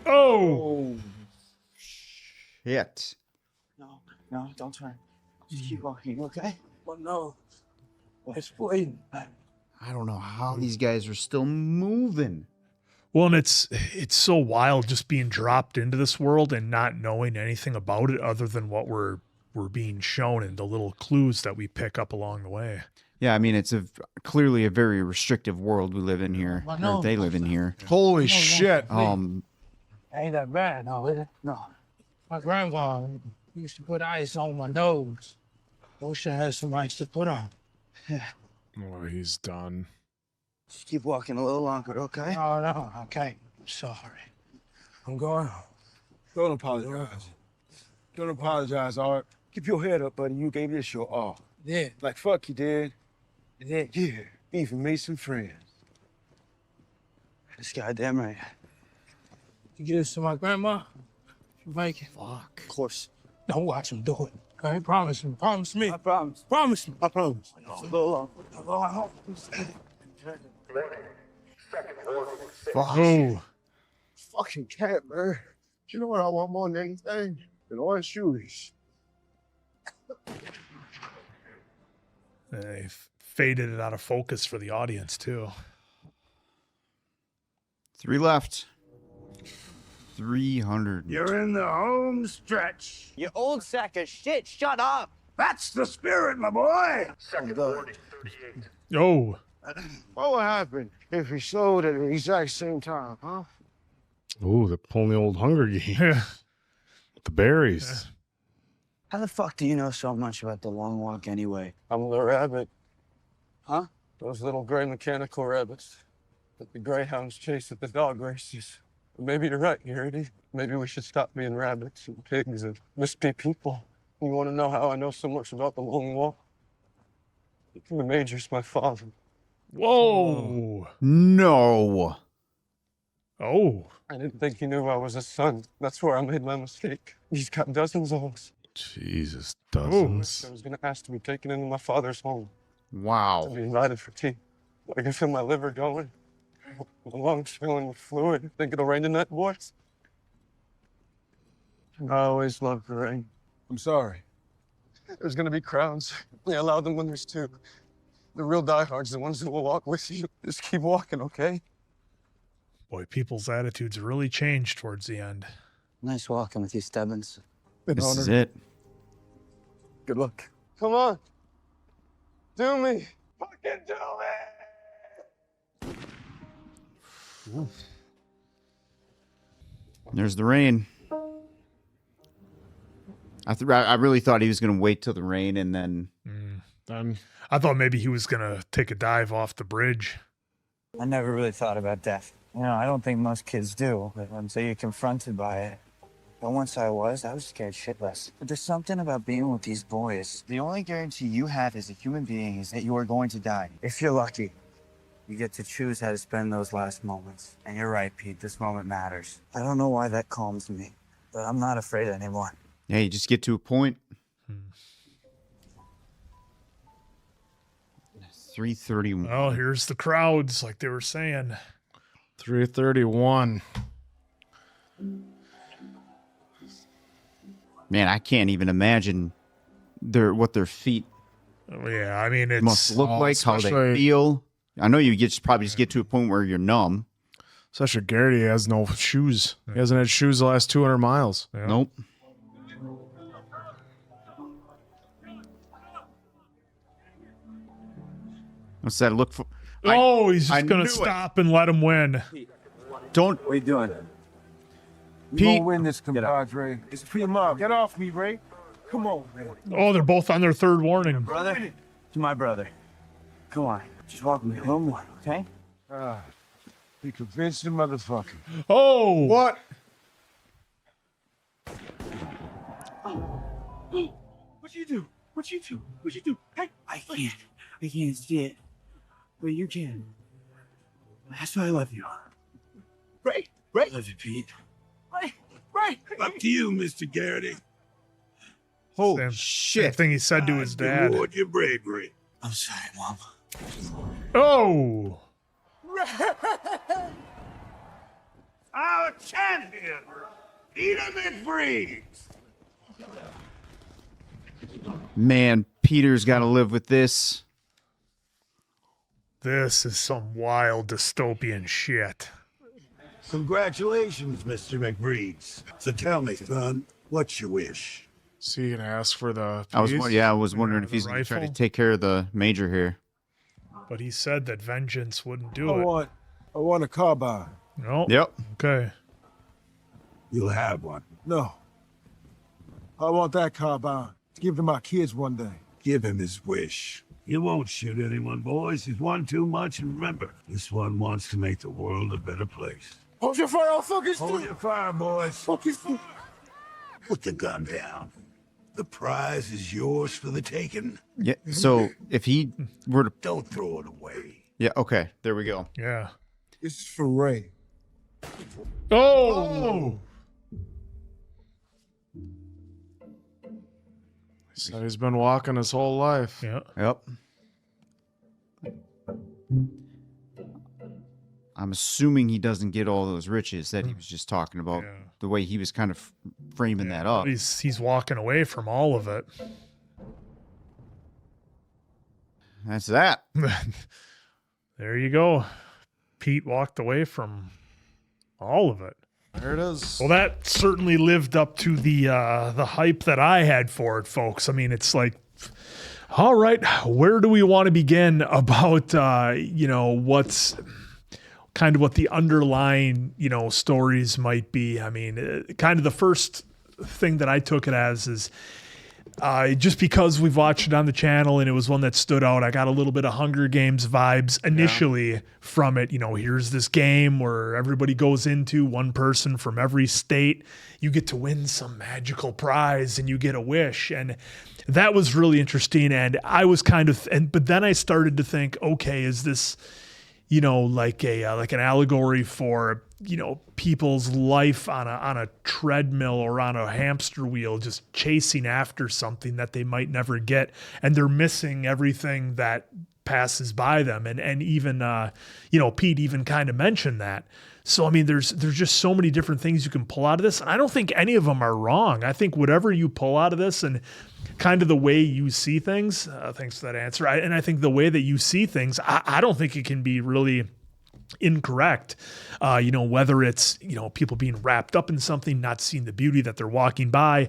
Oh! Shit. No, don't turn. Just keep walking, okay? But no, it's bleeding. I don't know how these guys are still moving. Well, and it's so wild just being dropped into this world and not knowing anything about it other than what we're being shown and the little clues that we pick up along the way. Yeah, I mean, it's clearly a very restrictive world we live in here. Or they live in here. Holy shit. Ain't that bad, no, is it? No. My grandpa used to put ice on my nose. Wish I had some ice to put on. Oh, he's done. Just keep walking a little longer, okay? No, I can't. I'm sorry. I'm going home. Don't apologize. Don't apologize, Art. Keep your head up, buddy. You gave this your all. Yeah. Like fuck you did. Yeah. Yeah. Even made some friends. This goddamn right. You give this to my grandma? You make it? Fuck. Of course. Don't watch him do it. Okay? Promise me. Promise me. I promise. Promise me. I promise. It's a little long. Oh. Fucking cat, man. You know what I want more than anything? Than orange shoes. They faded it out of focus for the audience, too. 3 left. 300. You're in the home stretch. You old sack of shit, shut up. That's the spirit, my boy. Second warning, 38. Oh. What would happen if we sold at the exact same time, huh? Oh, they're pulling the old Hunger Games. The berries. How the fuck do you know so much about the long walk anyway? I'm the rabbit. Huh? Those little gray mechanical rabbits that the greyhounds chase at the dog races. But maybe you're right, Garrett. Maybe we should stop being rabbits and pigs and just be people. You want to know how I know so much about the long walk? The Major's my father. Whoa. No. Oh. I didn't think he knew I was his son. That's where I made my mistake. He's got dozens of us. Jesus, dozens. I was going to ask to be taken into my father's home. Wow. To be invited for tea. I can feel my liver going. My lungs filling with fluid. Think it'll rain tonight, boys? I always loved the rain. I'm sorry. There's going to be crowds. They allow them when there's 2. The real diehards, the ones who will walk with you. Just keep walking, okay? Boy, people's attitudes really changed towards the end. Nice walking with you, Stebbins. This is it. Good luck. Come on. Do me. Fucking do me. There's the rain. I really thought he was going to wait till the rain and then. I thought maybe he was going to take a dive off the bridge. I never really thought about death. You know, I don't think most kids do, until you're confronted by it. But once I was scared shitless. But there's something about being with these boys. The only guarantee you have as a human being is that you are going to die. If you're lucky, you get to choose how to spend those last moments. And you're right, Pete, this moment matters. I don't know why that calms me, but I'm not afraid anymore. Yeah, you just get to a point. 3:31. Oh, here's the crowds, like they were saying. 3:31. Man, I can't even imagine what their feet yeah, I mean, it must look like, how they feel. I know you probably just get to a point where you're numb. Especially Garrett, he has no shoes. He hasn't had shoes the last 200 miles. Yeah. Nope. What's that look for? Oh, he's just going to stop and let him win. Don't. What are you doing? Pete. You won't win this, compadre. It's for your mom. Get off me, Ray. Come on, man. Oh, they're both on their third warning. Brother, to my brother. Come on, just walk me a little more, okay? You convinced the motherfucker. Oh! What? What'd you do? What'd you do? What'd you do? Hey, I can't see it, but you can. That's why I love you. Ray, I love you, Pete. Ray. Up to you, Mr. Garrity. Holy Same thing he said to his dad. Reward your bravery. I'm sorry, Mom. Oh! Our champion, Peter McBreeds. Man, Peter's got to live with this. This is some wild dystopian shit. Congratulations, Mr. McBreeds. So tell me, son, what's your wish? So you gonna ask for the? I was wondering if he's gonna try to take care of the major here. But he said that vengeance wouldn't do I it. want a carbine. No. Yep. Okay. You'll have one. No. I want that carbine to give to my kids one day. Give him his wish. You won't shoot anyone, boys. He's one too much, and remember, this one wants to make the world a better place. Hold your fire, I'll fucking Hold your fire, boys. Fucking Put the gun down. The prize is yours for the taking. Yeah. So if he were to, Don't throw it away. yeah. Okay. There we go. Yeah. This is for Ray. Oh! So he's been walking his whole life. Yeah. Yep. I'm assuming he doesn't get all those riches that he was just talking about. Yeah. The way he was kind of framing that up. He's walking away from all of it. That's that. There you go. Pete walked away from all of it. There it is. Well, that certainly lived up to the hype that I had for it, folks. I mean, it's like, all right, where do we want to begin about what's kind of what the underlying stories might be? I mean, kind of the first thing that I took it as is just because we've watched it on the channel and it was one that stood out, I got a little bit of Hunger Games vibes initially from it. Here's this game where everybody goes into one person from every state. You get to win some magical prize and you get a wish. And that was really interesting. And I was but then I started to think, okay, is this, like an allegory for, people's life on a treadmill or on a hamster wheel, just chasing after something that they might never get. And they're missing everything that passes by them. And even, Pete even kind of mentioned that. So, I mean, there's just so many different things you can pull out of this. And I don't think any of them are wrong. I think whatever you pull out of this and kind of the way you see things, thanks for that answer. I think the way that you see things, I don't think it can be really incorrect. Whether it's, people being wrapped up in something, not seeing the beauty that they're walking by,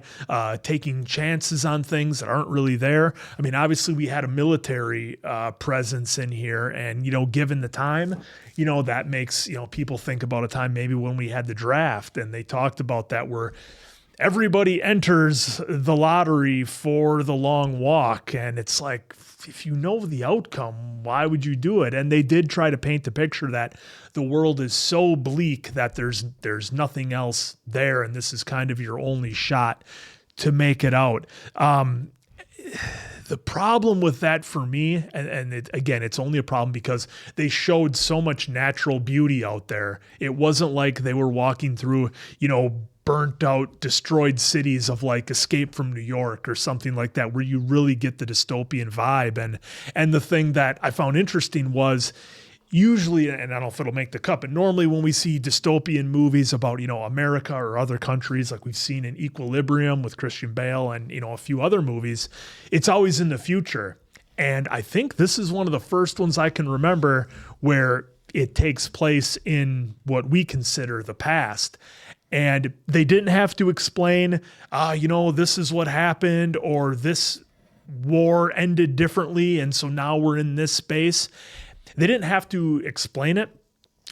taking chances on things that aren't really there. I mean, obviously we had a military presence in here and, given the time, that makes, people think about a time maybe when we had the draft and they talked about that where everybody enters the lottery for the long walk. And it's like, if you know the outcome, why would you do it? And they did try to paint the picture that the world is so bleak that there's nothing else there. And this is kind of your only shot to make it out. The problem with that for me, and again, it's only a problem because they showed so much natural beauty out there. It wasn't like they were walking through, burnt out, destroyed cities of like Escape from New York or something like that, where you really get the dystopian vibe. And the thing that I found interesting was usually, and I don't know if it'll make the cut, but normally when we see dystopian movies about, America or other countries, like we've seen in Equilibrium with Christian Bale and, a few other movies, it's always in the future. And I think this is one of the first ones I can remember where it takes place in what we consider the past. And they didn't have to explain, this is what happened, or this war ended differently, and so now we're in this space. They didn't have to explain it,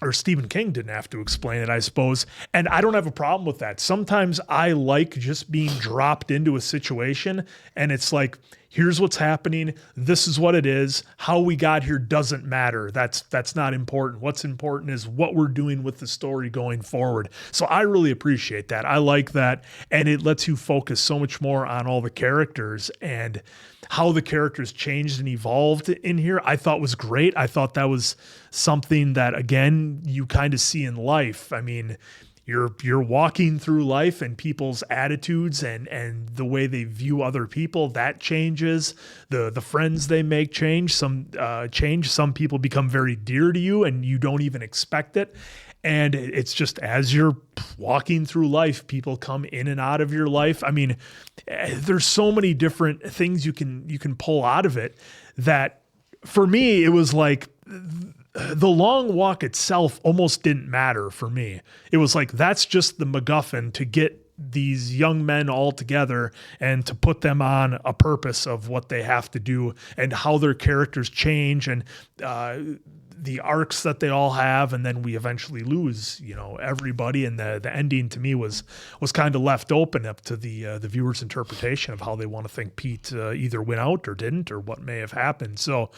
or Stephen King didn't have to explain it, I suppose. And I don't have a problem with that. Sometimes I like just being dropped into a situation, and it's like, here's what's happening. This is what it is. How we got here doesn't matter. That's not important. What's important is what we're doing with the story going forward. So I really appreciate that. I like that. And it lets you focus so much more on all the characters and how the characters changed and evolved in here. I thought was great. I thought that was something that, again, you kind of see in life. I mean, you're walking through life and people's attitudes and the way they view other people, that changes. The friends they make change. Some people become very dear to you and you don't even expect it. And it's just as you're walking through life, people come in and out of your life. I mean, there's so many different things you can pull out of it that for me, it was like the long walk itself almost didn't matter for me. It was like, that's just the MacGuffin to get these young men all together and to put them on a purpose of what they have to do and how their characters change and the arcs that they all have. And then we eventually lose, everybody. And the ending to me was kind of left open up to the viewer's interpretation of how they want to think Pete either went out or didn't, or what may have happened. So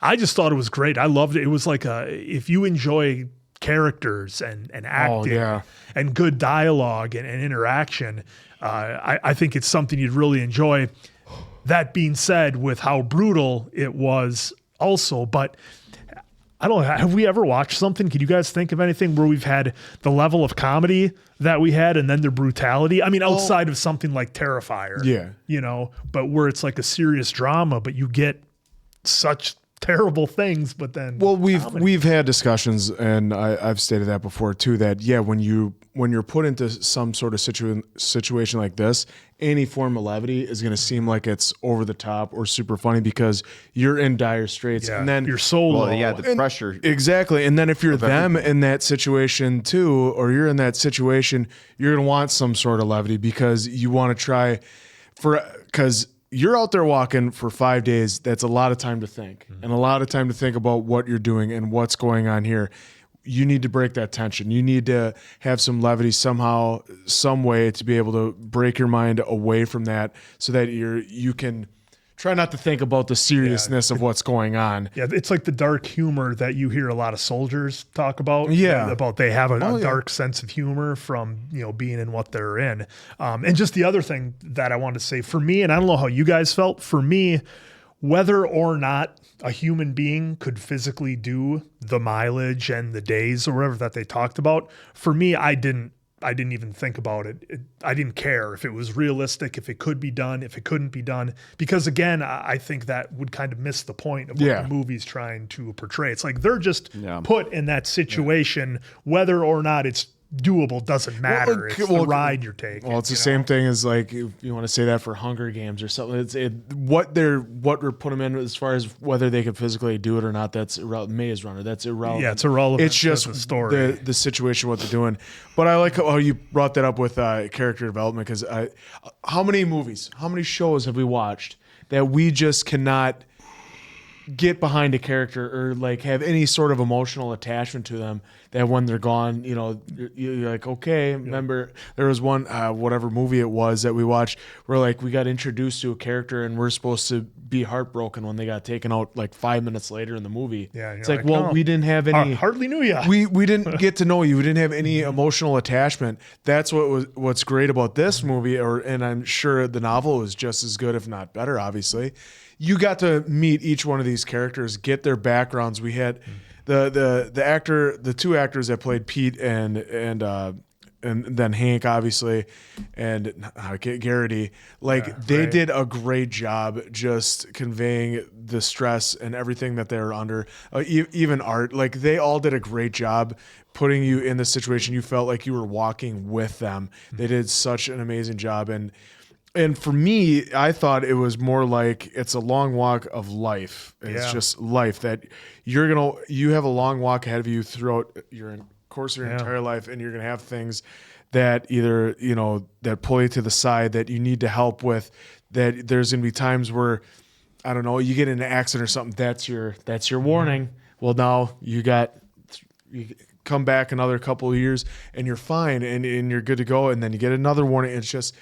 I just thought it was great. I loved it. It was like if you enjoy characters and acting and good dialogue and interaction, I think it's something you'd really enjoy. That being said, with how brutal it was also, but I don't know, have we ever watched something? Can you guys think of anything where we've had the level of comedy that we had and then the brutality? I mean, outside of something like Terrifier, but where it's like a serious drama, but you get such terrible things, but then we've had discussions, and I've stated that before too, that when you're put into some sort of situation like this, any form of levity is going to seem like it's over the top or super funny because you're in dire straits, and then you're so low. The pressure, exactly. And then if you're them in that situation too, or you're in that situation, you're going to want some sort of levity because you want to try because you're out there walking for 5 days. That's a lot of time to think, and a lot of time to think about what you're doing and what's going on here. You need to break that tension. You need to have some levity somehow, some way to be able to break your mind away from that so that you can try not to think about the seriousness of what's going on. Yeah, it's like the dark humor that you hear a lot of soldiers talk about. Yeah. About they have a dark sense of humor from, being in what they're in. And just the other thing that I wanted to say for me, and I don't know how you guys felt, for me, whether or not a human being could physically do the mileage and the days or whatever that they talked about, for me, I didn't even think about it. I didn't care if it was realistic, if it could be done, if it couldn't be done. Because again, I think that would kind of miss the point of what the movie's trying to portray. It's like they're just put in that situation, whether or not it's doable doesn't matter. It's the ride you're taking. Well, it's the same thing as like if you want to say that for Hunger Games or something. What we're putting them in as far as whether they can physically do it or not. That's Maze Runner. That's irrelevant. Yeah, it's irrelevant. It's just the story, the situation, what they're doing. But I like how you brought that up with character development because how many movies, how many shows have we watched that we just cannot get behind a character or like have any sort of emotional attachment to them, that when they're gone, you're like, okay, remember there was one, whatever movie it was that we watched where like we got introduced to a character and we're supposed to be heartbroken when they got taken out like 5 minutes later in the movie. Yeah, it's like, well, no, we didn't have any, hardly knew ya. We didn't get to know you. We didn't have any emotional attachment. That's what's great about this movie, and I'm sure the novel is just as good, if not better, obviously. You got to meet each one of these characters, get their backgrounds. We had the two actors that played Pete and then Hank, obviously, and Garrity. They did a great job just conveying the stress and everything that they're under. Even Art, they all did a great job putting you in the situation. You felt like you were walking with them. They did such an amazing job. And for me, I thought it was more like it's a long walk of life. It's just life that you have a long walk ahead of you throughout your course of your entire life, and you're going to have things that either, that pull you to the side that you need to help with, that there's going to be times where, I don't know, you get in an accident or something. That's your warning. Well, now you come back another couple of years and you're fine and you're good to go. And then you get another warning. It's just,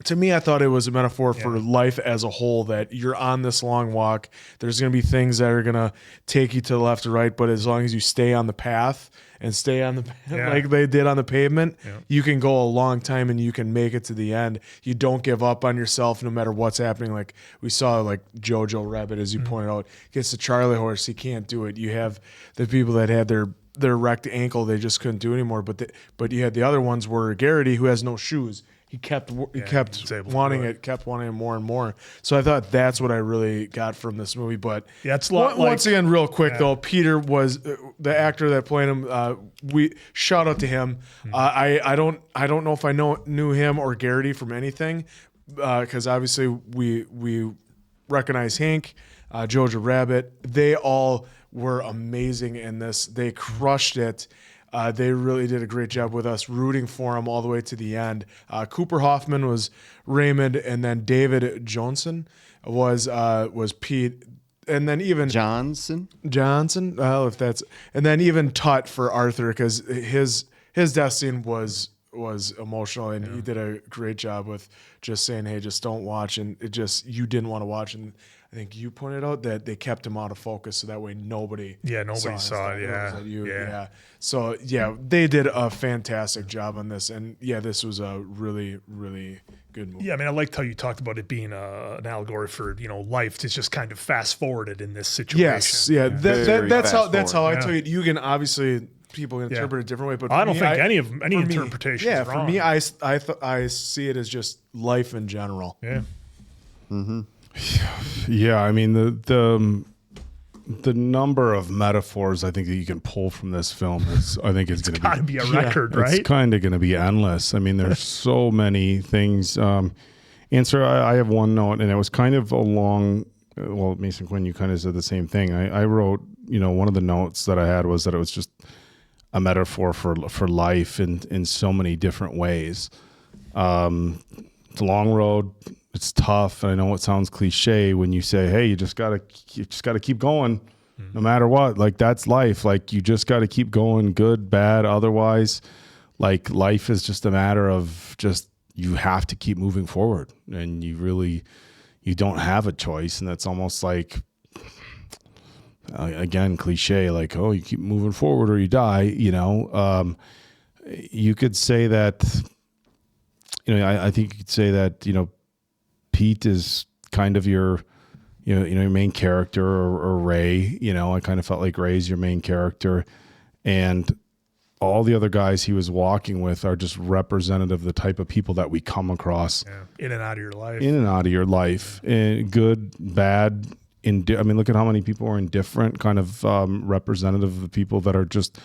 to me, I thought it was a metaphor for life as a whole, that you're on this long walk. There's going to be things that are going to take you to the left or right, but as long as you stay on the path and stay on the like they did on the pavement, you can go a long time and you can make it to the end. You don't give up on yourself no matter what's happening. Like we saw, like Jojo Rabbit, as you pointed out, gets the Charlie horse. He can't do it. You have the people that had their wrecked ankle. They just couldn't do anymore. But you had the other ones where Garrity, who has no shoes, He kept wanting it more and more. So I thought that's what I really got from this movie. But it's once again, real quick though, Peter was the actor that played him. We shout out to him. I don't know if I knew him or Garrity from anything, because obviously we recognize Hank, Jojo Rabbit. They all were amazing in this. They crushed it. They really did a great job with us, rooting for him all the way to the end. Cooper Hoffman was Raymond, and then David Jonsson was Pete, and then even Jonsson. Well, if that's, and then even Tut for Arthur, because his death scene was emotional, and he did a great job with just saying, "Hey, just don't watch," and you didn't want to watch, and I think you pointed out that they kept him out of focus so that way nobody saw it. Yeah. So they did a fantastic job on this, and this was a really, really good movie. Yeah, I mean, I liked how you talked about it being an allegory for life. It's just kind of fast forwarded in this situation. Yes, that's how I took it. You can obviously, people can interpret it a different way, but I don't think any interpretation is wrong. For me, I see it as just life in general. Yeah. Mm-hmm. Yeah, I mean the number of metaphors I think that you can pull from this film is going to be a record, right? It's kind of going to be endless. I mean, there's so many things. Answer, I have one note, and it was kind of along. Well, Mason Quinn, you kind of said the same thing. I wrote, one of the notes that I had was that it was just a metaphor for life in so many different ways. It's a long road. It's tough. I know it sounds cliche when you say, "Hey, you just gotta keep going, no matter what." Like that's life. Like you just gotta keep going, good, bad. Otherwise, like life is just a matter of just you have to keep moving forward, and you don't have a choice. And that's almost like again cliche, like you keep moving forward or you die. You could say that. I think you could say that. Pete is kind of your main character, or Ray. I kind of felt like Ray's your main character, and all the other guys he was walking with are just representative of the type of people that we come across in and out of your life. And good, bad. Look at how many people are indifferent. Kind of representative of the people that are just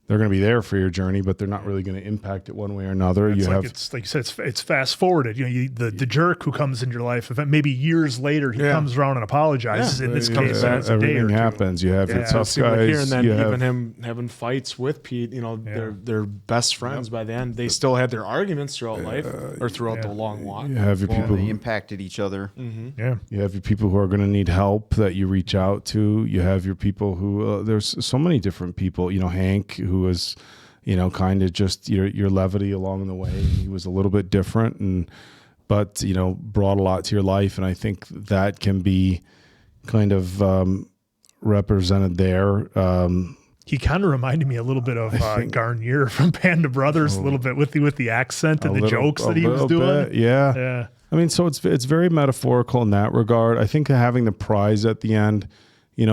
they're going to be there for your journey, but they're not really going to impact it one way or another. It's like you said, it's fast forwarded. The jerk who comes into your life, maybe years later he comes around and apologizes. In this case, it's a day or everything two. happens. You have your tough guys. Here and then even him having fights with Pete, they're best friends by then. They still had their arguments throughout life or throughout the long walk. You have your people they impacted each other. Yeah. You have your people who are going to need help that you reach out to. You have your people who there's so many different people. Hank, who was, kind of just your levity along the way. He was a little bit different, but brought a lot to your life, and I think that can be kind of represented there. He kind of reminded me a little bit of Garnier from Panda Brothers, a little bit with the accent and the jokes that he was doing. Bit, yeah. I mean, so it's very metaphorical in that regard. I think having the prize at the end,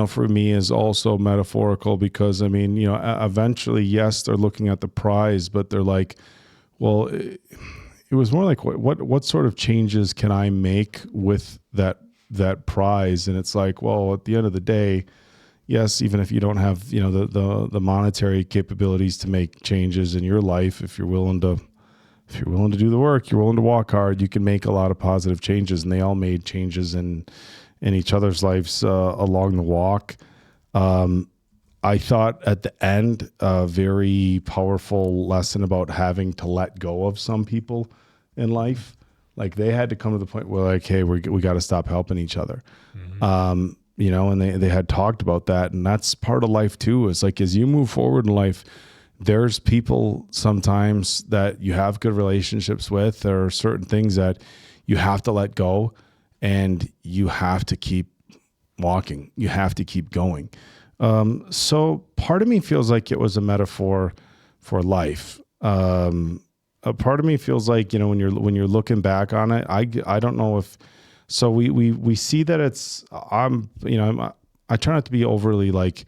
for me is also metaphorical because, eventually, yes, they're looking at the prize, but they're like, well, it was more like, what sort of changes can I make with that prize? And it's like, well, at the end of the day, yes, even if you don't have, the monetary capabilities to make changes in your life, if you're willing to do the work, you're willing to walk hard, you can make a lot of positive changes. And they all made changes in each other's lives along the walk. I thought at the end, a very powerful lesson about having to let go of some people in life. Like they had to come to the point where like, hey, we got to stop helping each other. And they had talked about that. And that's part of life too. Is like, as you move forward in life, there's people sometimes that you have good relationships with. There are certain things that you have to let go and you have to keep walking. You have to keep going. So part of me feels like it was a metaphor for life. A part of me feels like, when you're looking back on it, I don't know if, so we see that it's, I try not to be overly like,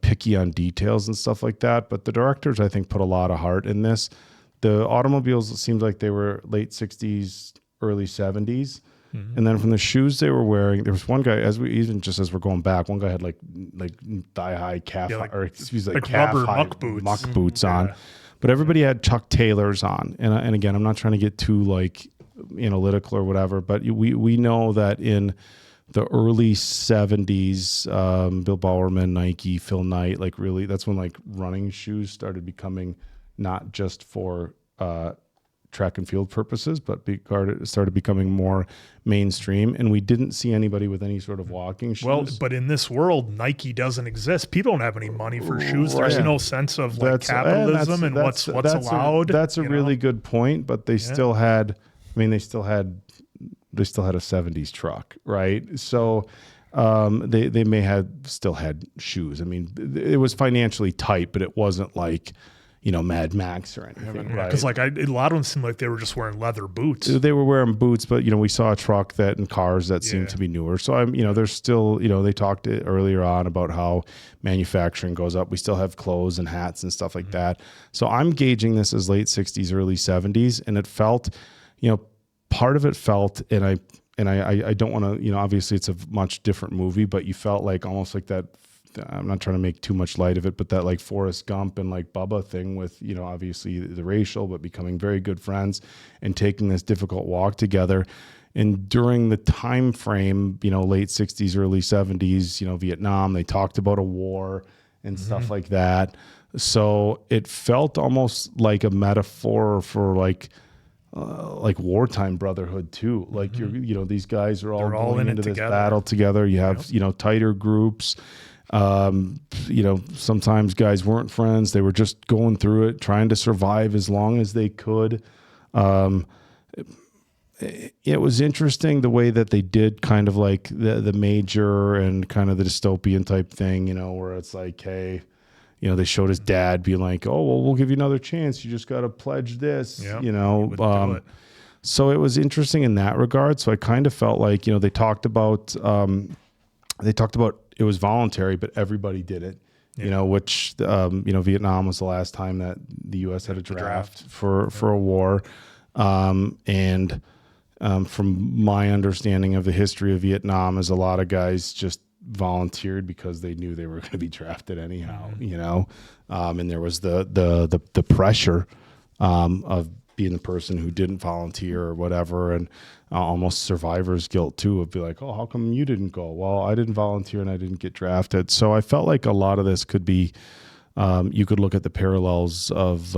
picky on details and stuff like that. But the directors, I think, put a lot of heart in this. The automobiles, it seems like they were late 60s, early 70s. And then from the shoes they were wearing, there was one guy, as we're going back, one guy had like thigh high calf, calf rubber high muck boots on. But everybody had Chuck Taylors on. And again, I'm not trying to get too like analytical or whatever, but we know that in the early 70s, Bill Bowerman, Nike, Phil Knight, like really, that's when like running shoes started becoming not just for track and field purposes, but started becoming more mainstream. And we didn't see anybody with any sort of walking shoes. Well, but in this world, Nike doesn't exist. People don't have any money for shoes. There's no sense of like capitalism and what's allowed. That's a really good point, but they still had, they still had a 70s truck, right? So they may have still had shoes. I mean, it was financially tight, but it wasn't like, Mad Max or anything. Because like a lot of them seemed like they were just wearing leather boots. They were wearing boots, but we saw a truck and cars that seemed to be newer. So there's still, they talked earlier on about how manufacturing goes up. We still have clothes and hats and stuff like that. So I'm gauging this as late 60s, early 70s, and it felt, part of it felt, and I don't want to, obviously it's a much different movie, but you felt like almost like that. I'm not trying to make too much light of it, but that like Forrest Gump and like Bubba thing with, obviously the racial, but becoming very good friends and taking this difficult walk together. And during the time frame, late 60s, early 70s, Vietnam, they talked about a war and stuff like that. So it felt almost like a metaphor for like wartime brotherhood too. Like these guys are all going into this battle together. You have, tighter groups. Sometimes guys weren't friends. They were just going through it, trying to survive as long as they could. It was interesting the way that they did kind of like the major and kind of the dystopian type thing, where it's like, hey, they showed his dad being like, oh, well, we'll give you another chance. You just got to pledge this, So it was interesting in that regard. So I kind of felt like, they talked about it was voluntary, but everybody did it, which, Vietnam was the last time that the U.S. had a draft for a war. From my understanding of the history of Vietnam is a lot of guys just volunteered because they knew they were going to be drafted anyhow, you know, and there was the pressure of being the person who didn't volunteer or whatever, and almost survivor's guilt too, of be like, oh, how come you didn't go? Well, I didn't volunteer and I didn't get drafted. So I felt like a lot of this could be, you could look at the parallels of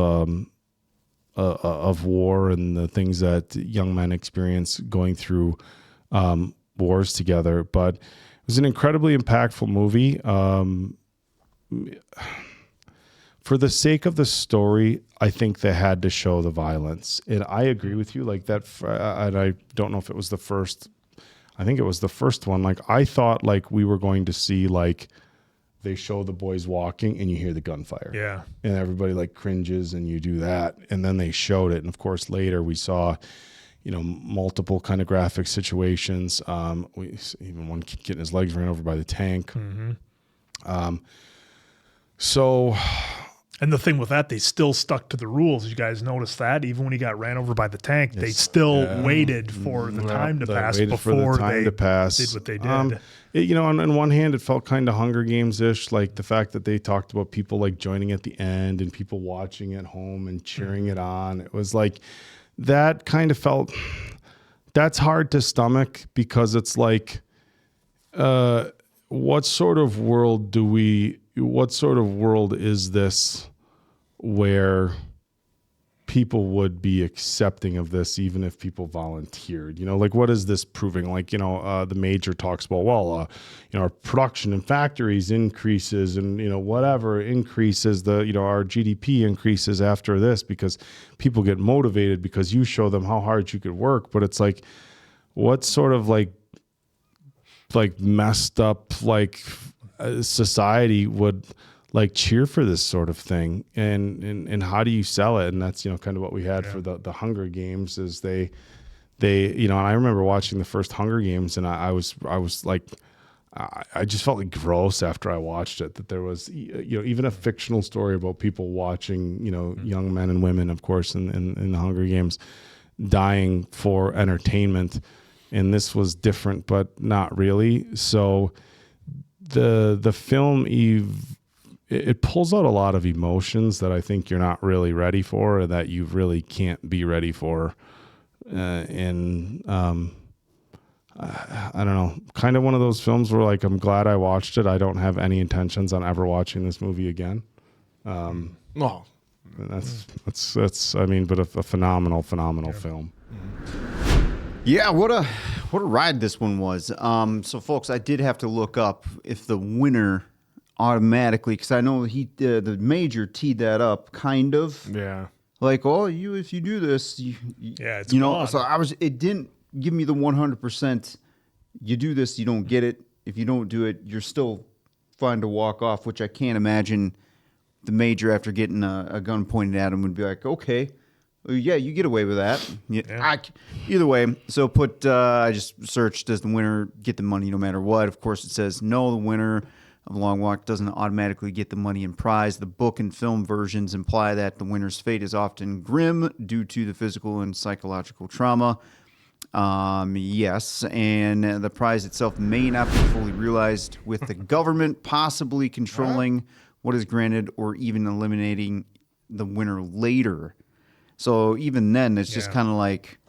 war and the things that young men experience going through wars together. But it was an incredibly impactful movie. For the sake of the story, I think they had to show the violence. And I agree with you, like that. And I don't know if it was the first. I think it was the first one. Like, I thought like we were going to see like they show the boys walking and you hear the gunfire. Yeah. And everybody like cringes and you do that. And then they showed it. And of course, later we saw, you know, multiple kind of graphic situations. Even one kid getting his legs ran over by the tank. So. And the thing with that, they still stuck to the rules. You guys noticed that? Even when he got ran over by the tank, they still waited for the time to pass before they did what they did. You know, on one hand, it felt kind of Hunger Games-ish, like the fact that they talked about people like joining at the end and people watching at home and cheering it on. It was like, that kind of felt, that's hard to stomach, because it's like, what sort of world is this where people would be accepting of this even if people volunteered? You know, like, what is this proving? Like, you know, the major talks about, well, you know, our production in factories increases, and, you know, whatever increases, the, you know, our GDP increases after this because people get motivated because you show them how hard you could work. But it's like, what sort of like messed up like society would like cheer for this sort of thing, and how do you sell it? And that's, you know, kind of what we had for the Hunger Games, is they, you know, and I remember watching the first Hunger Games, and I was like, I just felt like gross after I watched it, that there was, you know, even a fictional story about people watching, you know, young men and women, of course, in the Hunger Games, dying for entertainment. And this was different, but not really. So the film, it pulls out a lot of emotions that I think you're not really ready for, or that you really can't be ready for. I don't know, kind of one of those films where like, I'm glad I watched it. I don't have any intentions on ever watching this movie again. Well, that's I mean, but a phenomenal film. Yeah, what a ride this one was. So folks, I did have to look up if the winner automatically, because I know the major teed that up, kind of. Yeah. Like, oh, if you do this, it's you know. gone. So it didn't give me the 100%. You do this, you don't get it. If you don't do it, you're still fine to walk off. Which I can't imagine the major, after getting a gun pointed at him, would be like, okay, well, yeah, you get away with that. Either way, so I just searched, does the winner get the money no matter what? Of course, it says no, the winner of Long Walk doesn't automatically get the money and prize. The book and film versions imply that the winner's fate is often grim due to the physical and psychological trauma. Yes, and the prize itself may not be fully realized, with the government possibly controlling what is granted or even eliminating the winner later. So even then, it's just kind of like,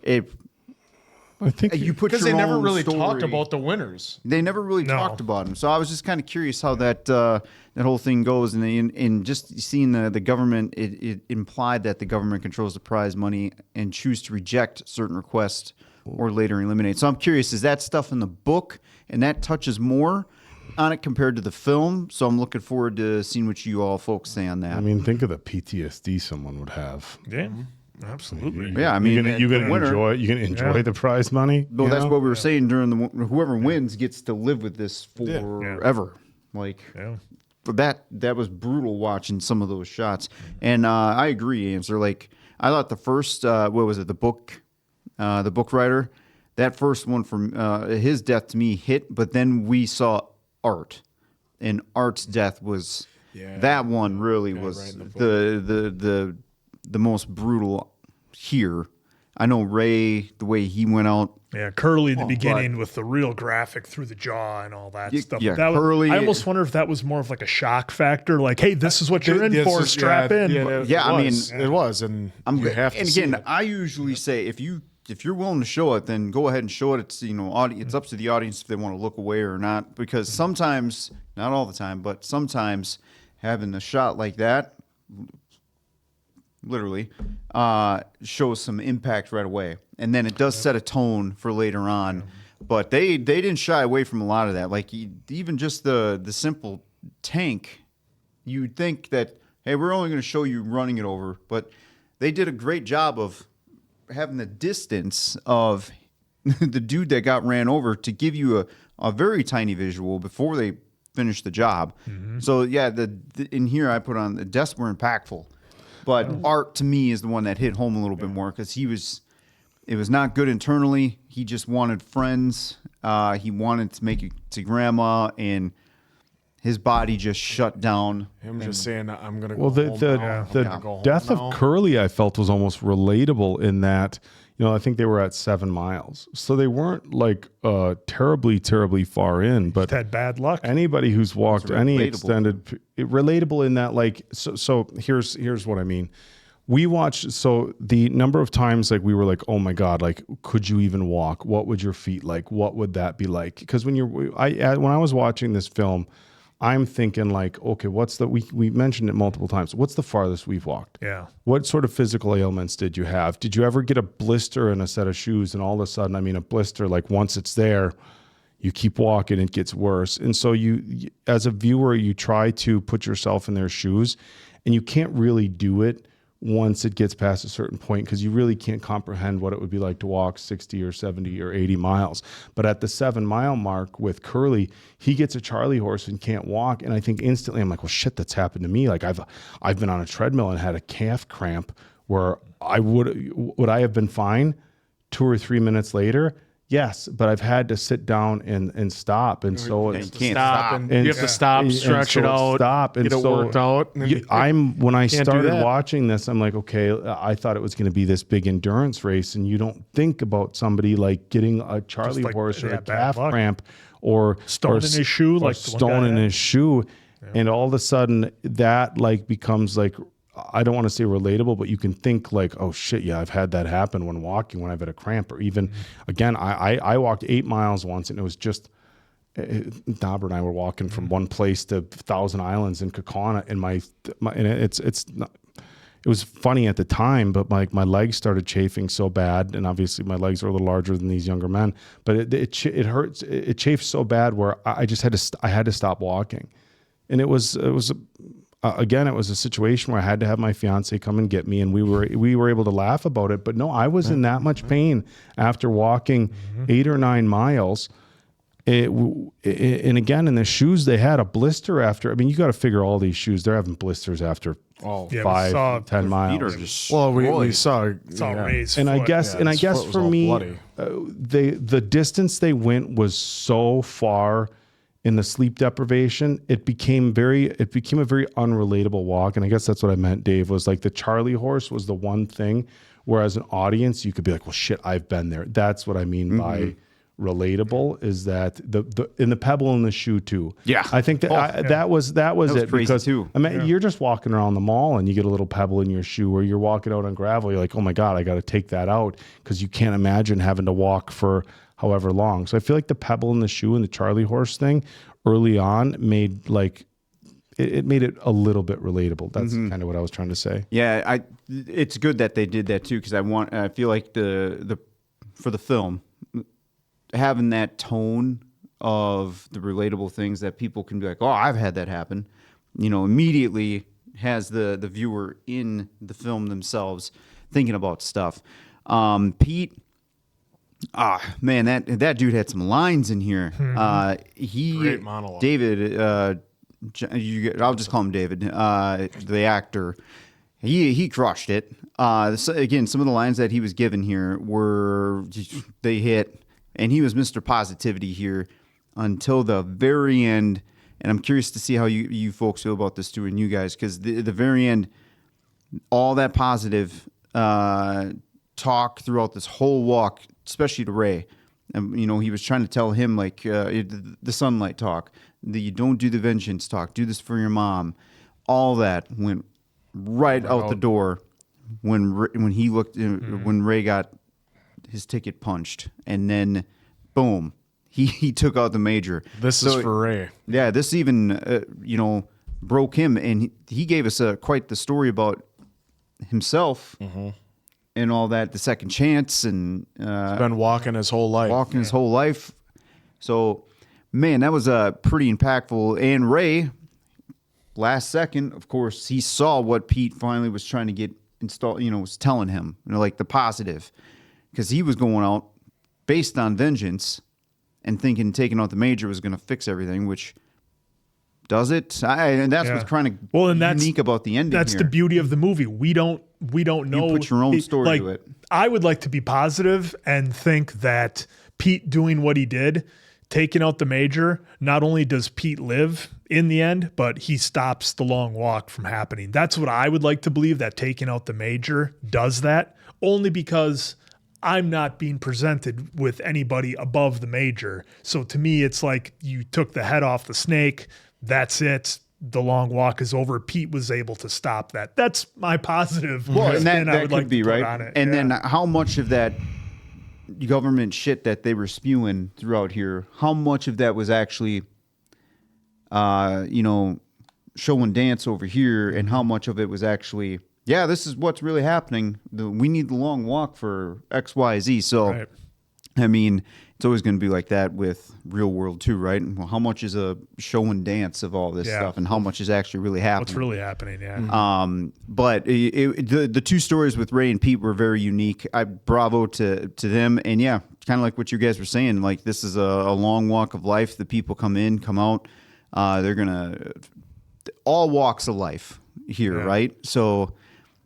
I think you put because your they never own really story. talked about the winners. They never really talked about them. So I was just kind of curious how that whole thing goes. And in just seeing the government, it implied that the government controls the prize money and choose to reject certain requests or later eliminate. So I'm curious, is that stuff in the book? And that touches more on it compared to the film. So I'm looking forward to seeing what you all folks say on that. I mean, think of the PTSD someone would have. Yeah. Absolutely. Yeah, I mean, you can enjoy the prize money. Well, that's what we were saying during whoever wins gets to live with this forever. Like, but that was brutal watching some of those shots. And I agree, Answer. Like, I thought the first, what was it, the book writer, that first one from his death to me hit, but then we saw Art, and Art's death was that one really was the most brutal here. I know Ray, the way he went out. Yeah, Curly in the beginning with the real graphic through the jaw and all that stuff. Yeah, That Curly. I almost wonder if that was more of like a shock factor. Like, hey, this is what you're in for. Strap in. Yeah, I mean, it was, and you have to. And see again, it. I usually say if you're willing to show it, then go ahead and show it. It's it's up to the audience if they want to look away or not. Because sometimes, not all the time, but sometimes having a shot like that, literally, shows some impact right away, and then it does set a tone for later on. But they didn't shy away from a lot of that. Like even just the simple tank, you'd think that, hey, we're only going to show you running it over, but they did a great job of having the distance of the dude that got ran over to give you a very tiny visual before they finished the job. So yeah, in here I put on the deaths were impactful, but Art to me is the one that hit home a little bit more because it was not good internally. He just wanted friends. He wanted to make it to grandma, and his body just shut down. Him just saying, "I'm gonna go Well, home now. the death of Curly, I felt was almost relatable in that, I think they were at 7 miles, so they weren't like terribly far in. But had bad luck. Anybody who's walked any relatable. extended, relatable in that, like, so here's what I mean. We watched, so the number of times like we were like, oh my God, like, could you even walk? What would your feet like? What would that be like? Because when I was watching this film, I'm thinking like, okay, we mentioned it multiple times. What's the farthest we've walked? Yeah. What sort of physical ailments did you have? Did you ever get a blister in a set of shoes? And all of a sudden, I mean, a blister, like once it's there, you keep walking, it gets worse. And so you, as a viewer, you try to put yourself in their shoes, and you can't really do it once it gets past a certain point, because you really can't comprehend what it would be like to walk 60 or 70 or 80 miles. But at the 7 mile mark with Curly, he gets a Charlie horse and can't walk. And I think instantly I'm like, well, shit, that's happened to me. Like I've been on a treadmill and had a calf cramp where would I have been fine 2 or 3 minutes later? Yes, but I've had to sit down and stop, and so you can't stop. And you have to stop, stretch it out, stop, and get it worked out. And when I can't do started that. watching this, I'm like, okay, I thought it was going to be this big endurance race, and you don't think about somebody like getting a Charlie horse or a calf cramp or stone in his shoe, or like the one stone guy in had. his shoe, and all of a sudden that like becomes like, I don't want to say relatable, but you can think like, oh shit, yeah, I've had that happen when walking, when I've had a cramp, or even again, I walked 8 miles once, and it was just Dauber and I were walking from one place to Thousand Islands in Kaukauna, and it's not, it was funny at the time, but my legs started chafing so bad, and obviously my legs are a little larger than these younger men, but it hurts, it chafed so bad where I just had to stop walking, and it was again, it was a situation where I had to have my fiance come and get me, and we were able to laugh about it. But no, I was in that much pain after walking 8 or 9 miles. And again, in the shoes, they had a blister after. I mean, you got to figure all these shoes, they're having blisters after 5, 10 miles. Well, we saw raised and foot. I guess for me, the distance they went was so far in the sleep deprivation, it became a very unrelatable walk. And I guess that's what I meant, Dave, was like the Charlie horse was the one thing where as an audience, you could be like, well, shit, I've been there. That's what I mean by relatable, is that the pebble in the shoe too. Yeah. I think that was it, crazy because too. I mean, you're just walking around the mall and you get a little pebble in your shoe, or you're walking out on gravel. You're like, oh my God, I got to take that out, because you can't imagine having to walk for however long. So I feel like the pebble in the shoe and the Charlie horse thing early on made like it made it a little bit relatable. That's kind of what I was trying to say. Yeah, it's good that they did that too, because I feel like the for the film, having that tone of the relatable things that people can be like, oh, I've had that happen, immediately has the viewer in the film themselves thinking about stuff. Pete, man, that dude had some lines in here. Great monologue. David, I'll just call him David, the actor. He crushed it. So again, some of the lines that he was given here they hit, and he was Mr. Positivity here until the very end. And I'm curious to see how you folks feel about this too, and you guys, because the very end, all that positive talk throughout this whole walk, especially to Ray. And, he was trying to tell him, like, the sunlight talk, that you don't do the vengeance talk, do this for your mom. All that went right out the door when he looked, when Ray got his ticket punched. And then, boom, he took out the major. This is for Ray. Yeah, this even, broke him. And he gave us quite the story about himself. And all that, the second chance, and he's been walking his whole life. So, man, that was pretty impactful. And Ray, last second, of course, he saw what Pete finally was trying to get installed. Was telling him, like the positive, because he was going out based on vengeance and thinking taking out the major was going to fix everything, which. Does it? And that's what's kind of unique about the ending. That's here. the beauty of the movie. We don't know. You put your own story to it. I would like to be positive and think that Pete doing what he did, taking out the major, not only does Pete live in the end, but he stops the long walk from happening. That's what I would like to believe, that taking out the major does that, only because I'm not being presented with anybody above the major. So to me, it's like you took the head off the snake. That's it. The long walk is over. Pete was able to stop that. That's my positive. Well, and that I would could like be to put right. on it. And then how much of that government shit that they were spewing throughout here, how much of that was actually, show and dance over here, and how much of it was actually, this is what's really happening. We need the long walk for X, Y, Z. So, I mean, it's always going to be like that with real world too, right? Well, how much is a show and dance of all this stuff, and how much is actually really happening? What's really happening? Yeah. But the two stories with Ray and Pete were very unique. Bravo to them, and kind of like what you guys were saying. Like, this is a long walk of life. The people come in, come out. They're gonna all walks of life here, right? So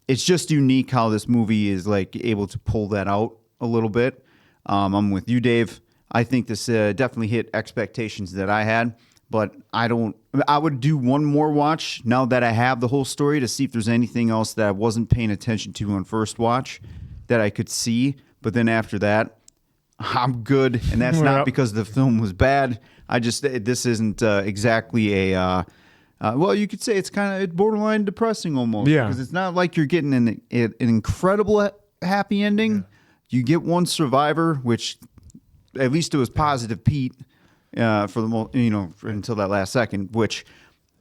it's just unique how this movie is like able to pull that out a little bit. I'm with you, Dave. I think this definitely hit expectations that I had, but I would do one more watch now that I have the whole story to see if there's anything else that I wasn't paying attention to on first watch that I could see. But then after that, I'm good. And that's not because the film was bad. This isn't exactly well, you could say it's kind of borderline depressing almost. Yeah. Because it's not like you're getting an incredible happy ending. Yeah. You get one survivor, which at least it was positive Pete for the until that last second. Which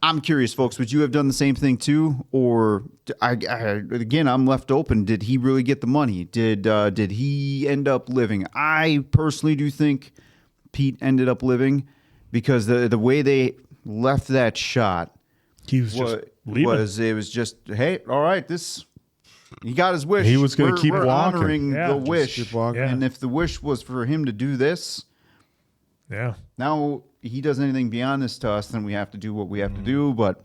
I'm curious, folks, would you have done the same thing too, or again, I'm left open. Did he really get the money? Did he end up living? I personally do think Pete ended up living because the way they left that shot, he was just leaving. It was just, hey, all right, this. He got his wish. He was going to keep walking. Honoring the wish. And if the wish was for him to do this, now he does anything beyond this to us, then we have to do what we have to do. But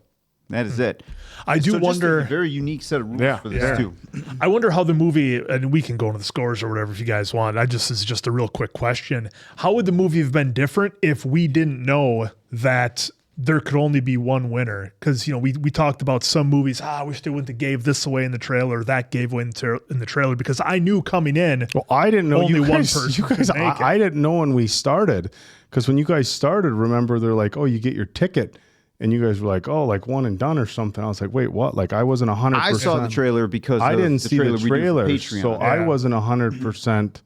that is it. I do wonder. Just a very unique set of rules for this too. I wonder how the movie, and we can go into the scores or whatever if you guys want. This is just a real quick question. How would the movie have been different if we didn't know that there could only be one winner? Because, we talked about some movies, I wish they wouldn't have gave this away in the trailer, that gave away in the trailer, because I knew coming in, well, I didn't know only one person could make it. I didn't know when we started, because when you guys started, remember, they're like, oh, you get your ticket, and you guys were like, oh, like one and done or something. I was like, wait, what? Like, I wasn't 100%. I saw the trailer because I didn't see the trailer, so I wasn't 100%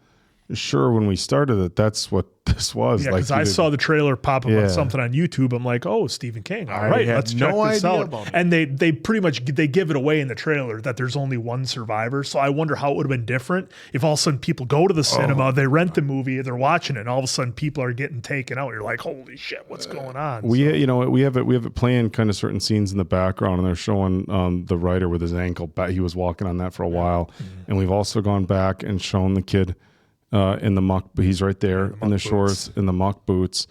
sure when we started that that's what this was. Yeah, because I saw the trailer pop up on something on YouTube. I'm like, oh, Stephen King. All right, let's check this out. And they pretty much they give it away in the trailer that there's only one survivor. So I wonder how it would have been different if all of a sudden people go to the cinema, they rent the movie, they're watching it, and all of a sudden people are getting taken out. You're like, holy shit, what's going on? We have it playing kind of certain scenes in the background, and they're showing the writer with his ankle back. He was walking on that for a while, and we've also gone back and shown the kid. In the muck, he's right there in the shorts, in the muck boots,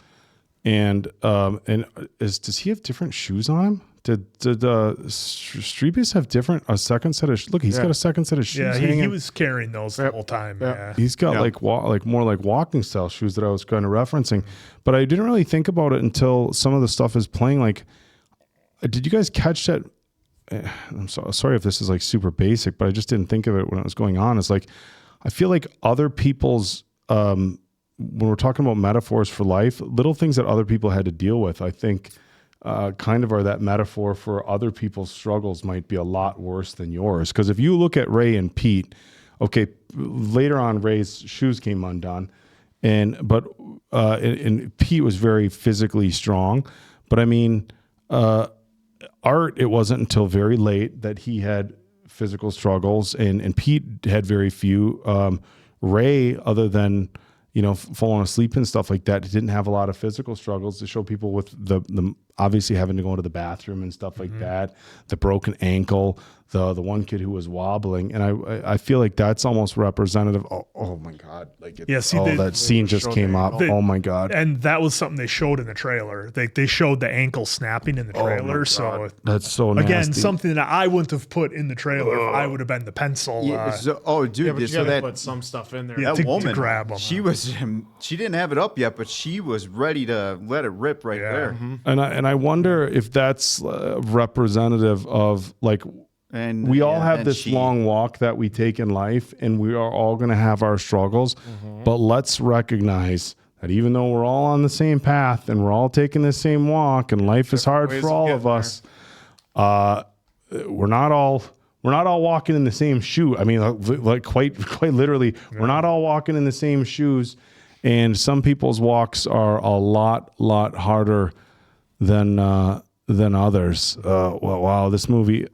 and does he have different shoes on him? Did Strebius have a second set of? Look, he's got a second set of shoes. Yeah, he was carrying those the whole time. Yeah, he's got more like walking style shoes that I was kind of referencing, but I didn't really think about it until some of the stuff is playing. Like, did you guys catch that? I'm sorry if this is like super basic, but I just didn't think of it when it was going on. It's like, I feel like other people's, when we're talking about metaphors for life, little things that other people had to deal with, I think kind of are that metaphor for other people's struggles might be a lot worse than yours. Because if you look at Ray and Pete, okay, later on Ray's shoes came undone, but Pete was very physically strong. But I mean, Art, it wasn't until very late that he had physical struggles, and Pete had very few. Ray, other than falling asleep and stuff like that, didn't have a lot of physical struggles to show people with the obviously having to go to the bathroom and stuff like that, the broken ankle, the one kid who was wobbling, and I feel like that's almost representative. Oh my God! Like that scene just came up. Oh my God! And that was something they showed in the trailer. They showed the ankle snapping in the trailer. So that's so nasty. Again, something that I wouldn't have put in the trailer. If I would have been the pencil. Dude, but you so gotta put some stuff in there. That woman, to grab them. She didn't have it up yet, but she was ready to let it rip right there. And I wonder if that's representative of like. And we all have this long walk that we take in life, and we are all going to have our struggles. But let's recognize that even though we're all on the same path and we're all taking the same walk, and life is hard for all of us, we're not all walking in the same shoe. I mean, like quite literally, we're not all walking in the same shoes. And some people's walks are a lot harder than others. Wow, this movie.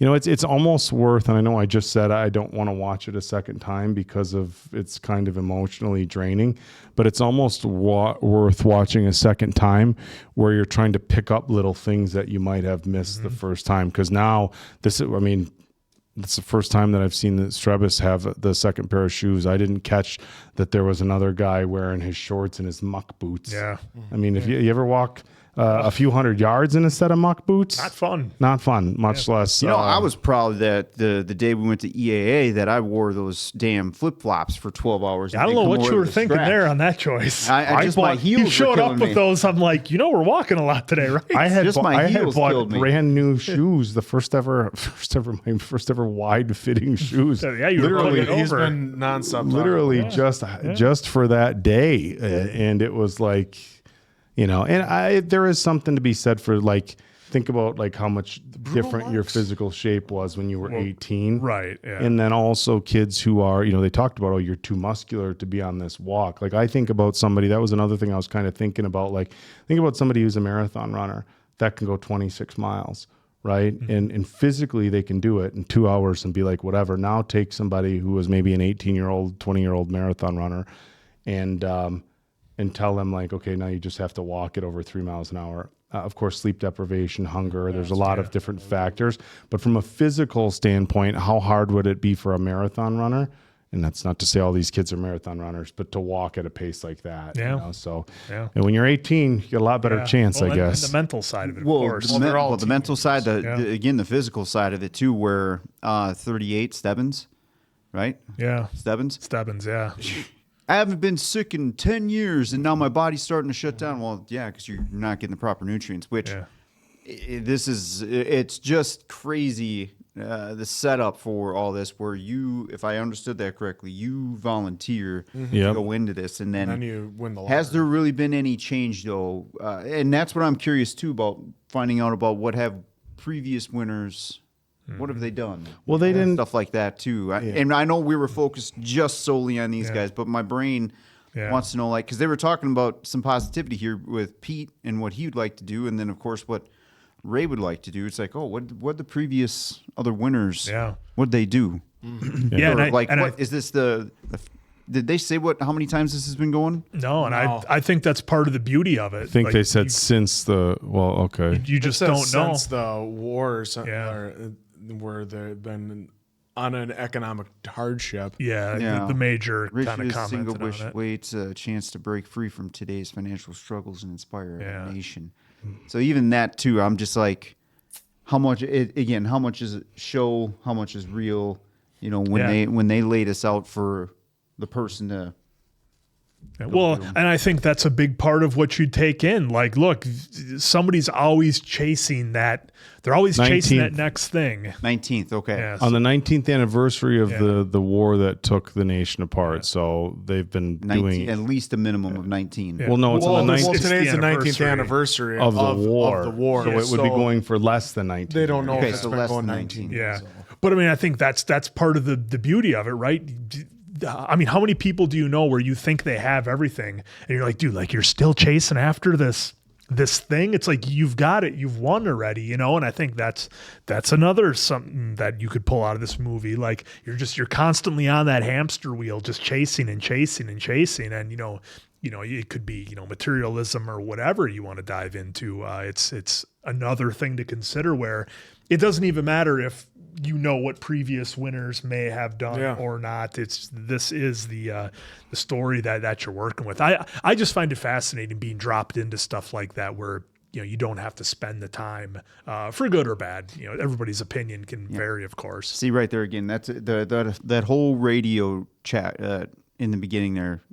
It's almost worth, and I know I just said I don't want to watch it a second time because of it's kind of emotionally draining, but it's almost worth watching a second time where you're trying to pick up little things that you might have missed the first time. Because now it's the first time that I've seen the Strebus have the second pair of shoes. I didn't catch that there was another guy wearing his shorts and his muck boots. Yeah. I mean, if you ever walk a few hundred yards in a set of muck boots. Not fun, much less. I was proud that the day we went to EAA that I wore those damn flip-flops for 12 hours. I don't know what you were thinking there on that choice. My heels you showed up with me. those. I'm like, we're walking a lot today, right? I had heels bought me. brand new shoes, my first ever wide fitting shoes. Yeah, you literally. were He's been nonstop. Literally just for that day, and it was like. There is something to be said for like, think about like how much different your physical shape was when you were 18. Right. Yeah. And then also kids who are, they talked about, you're too muscular to be on this walk. Like I think about somebody, that was another thing I was kind of thinking about, like think about somebody who's a marathon runner that can go 26 miles. Right. And physically they can do it in 2 hours and be like, whatever. Now take somebody who was maybe an 18-year-old, 20-year-old marathon runner and tell them like, okay, now you just have to walk it over 3 miles an hour. Of course, sleep deprivation, hunger, there's a lot of different factors. But from a physical standpoint, how hard would it be for a marathon runner? And that's not to say all these kids are marathon runners, but to walk at a pace like that. Yeah. And when you're 18, you get a lot better chance, I guess. And the mental side of it, of course. The mental side, the physical side of it too, where 38 Stebbins, right? Yeah. Stebbins, yeah. I haven't been sick in 10 years, and now my body's starting to shut down. Well, yeah, because you're not getting the proper nutrients, which it's just crazy, the setup for all this, where you, if I understood that correctly, you volunteer to go into this, and then you win the lottery. Has there really been any change, though? And that's what I'm curious, too, about finding out about what have previous winners... What have they done? Well, they didn't stuff like that too. And I know we were focused just solely on these guys, but my brain wants to know, like, because they were talking about some positivity here with Pete and what he would like to do, and then of course what Ray would like to do. It's like, what the previous other winners? Yeah, what'd they do? Is this the? Did they say how many times this has been going? No, and I think that's part of the beauty of it. I think they said since the okay. You just don't know since the wars. Where they've been on an economic hardship. The major kind of comment single on it. waits a chance to break free from today's financial struggles and inspire a nation. So even that too, I'm just like, how much is it show, how much is real? When they laid us out for the person to Well, and I think that's a big part of what you take in. Like, look, somebody's always chasing that. They're always chasing that next thing. 19th, okay. Yeah, On the 19th anniversary of the war that took the nation apart. So they've been 19, doing at least a minimum of 19. Well, no, it's on the 19th. Well, today's the 19th anniversary of the war. Of the war. So it would be going for less than 19. They don't know Okay, if it's so been less going than 19. Yeah. So. But I mean, I think that's part of the beauty of it, right? I mean, how many people do you know where you think they have everything and you're like, dude, like you're still chasing after this thing? It's like, you've got it, you've won already, you know? And I think that's another something that you could pull out of this movie. Like you're constantly on that hamster wheel, just chasing and chasing and chasing. And, you know, it could be, materialism or whatever you want to dive into. It's another thing to consider where it doesn't even matter if what previous winners may have done or not. This is the story that you're working with. I just find it fascinating being dropped into stuff like that where you don't have to spend the time for good or bad. Everybody's opinion can vary, of course. See right there again. That's that whole radio chat in the beginning there.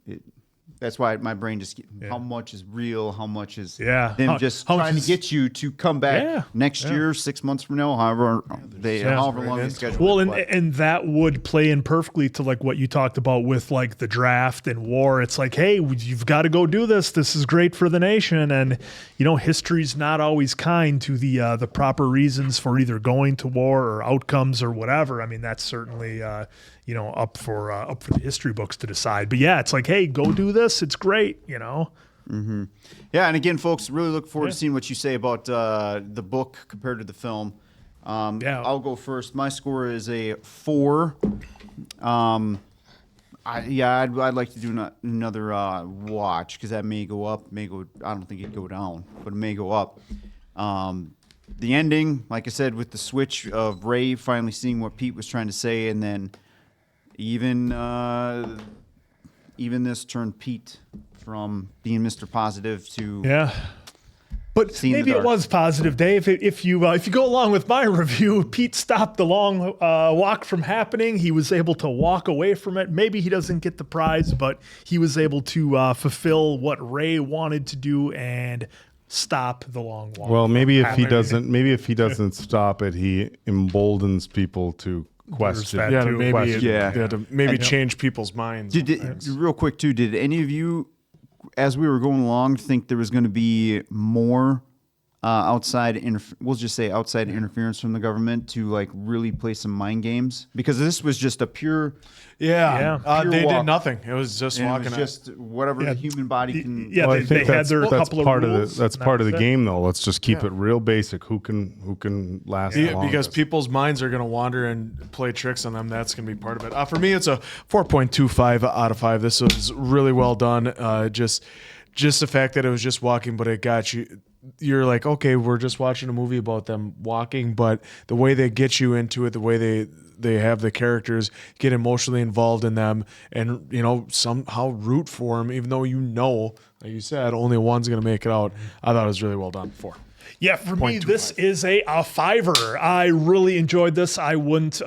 That's why my brain just how much is real, how much is them just trying to get you to come back next year, 6 months from now, however long the schedule. Well, and that would play in perfectly to like what you talked about with like the draft and war. It's like, hey, you've got to go do this. This is great for the nation, and history's not always kind to the proper reasons for either going to war or outcomes or whatever. I mean, that's certainly up for the history books to decide. But yeah, it's like, hey, go do this. It's great, Mm-hmm. Yeah, and again, folks, really look forward to seeing what you say about the book compared to the film. I'll go first. My score is a 4. I'd like to do another watch because that may go up, I don't think it'd go down, but it may go up. The ending, like I said, with the switch of Ray finally seeing what Pete was trying to say, and then even this turned Pete from being Mr. Positive to But maybe it was positive, Dave. If you go along with my review, Pete stopped the long walk from happening. He was able to walk away from it. Maybe he doesn't get the prize, but he was able to fulfill what Ray wanted to do and stop the long walk. Well, maybe if he doesn't stop it, he emboldens people to question. Maybe change people's minds. Real quick too, did any of you, as we were going along, think there was going to be more outside interference from the government to like really play some mind games? Because this was just a pure they did nothing. It was just walking. It was just whatever the human body can. Yeah, they had their couple of rules. That's part of the game, though. Let's just keep it real basic. Who can last the longest? Because people's minds are going to wander and play tricks on them. That's going to be part of it. For me, it's a 4.25 out of 5. This was really well done. Just the fact that it was just walking, but it got you. You're like, okay, we're just watching a movie about them walking, but the way they get you into it, the way they have the characters get emotionally involved in them, and somehow root for them, even though like you said, only one's going to make it out. I thought it was really well done. 4. Yeah, for me, this is a 5er. I really enjoyed this. I wouldn't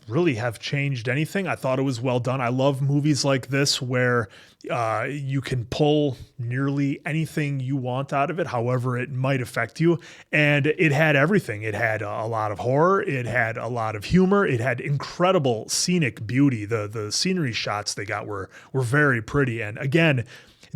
really have changed anything. I thought it was well done. I love movies like this where you can pull nearly anything you want out of it, however it might affect you. And it had everything. It had a lot of horror. It had a lot of humor. It had incredible scenic beauty. The scenery shots they got were very pretty. And again,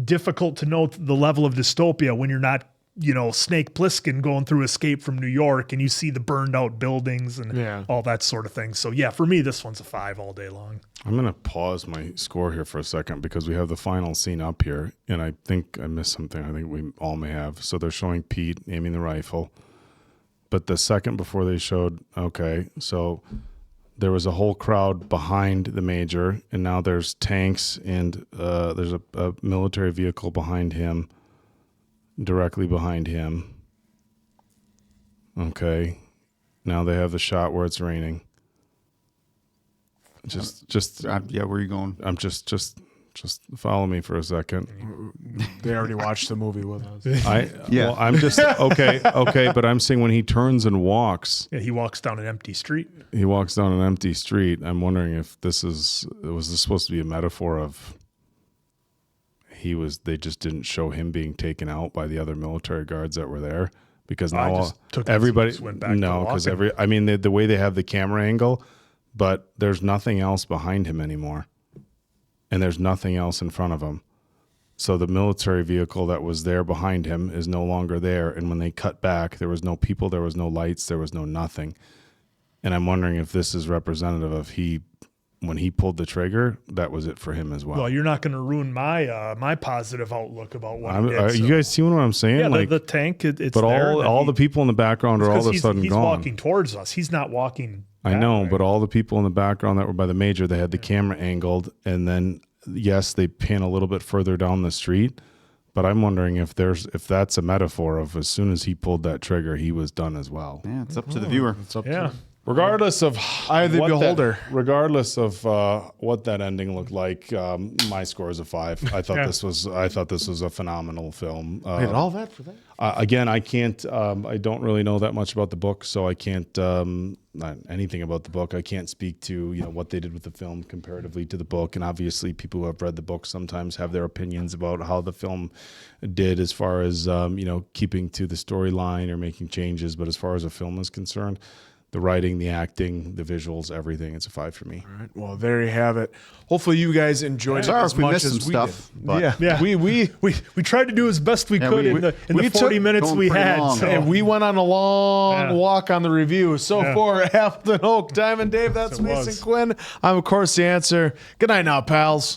difficult to note the level of dystopia when you're not Snake Plissken going through Escape from New York and you see the burned out buildings and all that sort of thing. So yeah, for me, this one's a 5 all day long. I'm going to pause my score here for a second because we have the final scene up here, and I think I missed something. I think we all may have. So they're showing Pete aiming the rifle, but the second before they showed, so there was a whole crowd behind the major, and now there's tanks and there's a military vehicle behind him. Directly behind him. Okay. Now they have the shot where it's raining. Where are you going? I'm just follow me for a second. They already watched the movie with us. Well, I'm just okay, but I'm saying when he turns and walks. Yeah, he walks down an empty street. I'm wondering if was this supposed to be a metaphor of they just didn't show him being taken out by the other military guards that were there, because I now just took it everybody as he went back to because walking. the way they have the camera angle, but there's nothing else behind him anymore, and there's nothing else in front of him. So the military vehicle that was there behind him is no longer there. And when they cut back, there was no people, there was no lights, there was no nothing. And I'm wondering if this is representative of when he pulled the trigger, that was it for him as well. Well, you're not going to ruin my my positive outlook about what he did. You guys see what I'm saying? Yeah, like the tank, it's but there. all the people in the background are all of a sudden he's gone. walking towards us. He's not walking. I know, way. but all the people in the background that were by the major, they had the camera angled, and then yes, they pan a little bit further down the street. But I'm wondering if that's a metaphor of as soon as he pulled that trigger, he was done as well. Yeah, it's up to the viewer. It's up Yeah. Regardless of I the what beholder. regardless of what that ending looked like, my score is a 5. I thought this was a phenomenal film. Wait, all that for that? Again, I can't. I don't really know that much about the book, so I can't. Not anything about the book. I can't speak to what they did with the film comparatively to the book. And obviously, people who have read the book sometimes have their opinions about how the film did, as far as keeping to the storyline or making changes. But as far as a film is concerned, the writing, the acting, the visuals, everything, it's a 5 for me. All right. Well, there you have it. Hopefully, you guys enjoyed it Sorry as if we much missed as some we stuff, did. but- Yeah, We tried to do as best we could in the 40 minutes going we pretty had. long. So. And we went on a long walk on the review. So for Appleton Oak, Diamond Dave, that's It Mason was. Quinn. I'm, of course, the answer. Good night now, pals.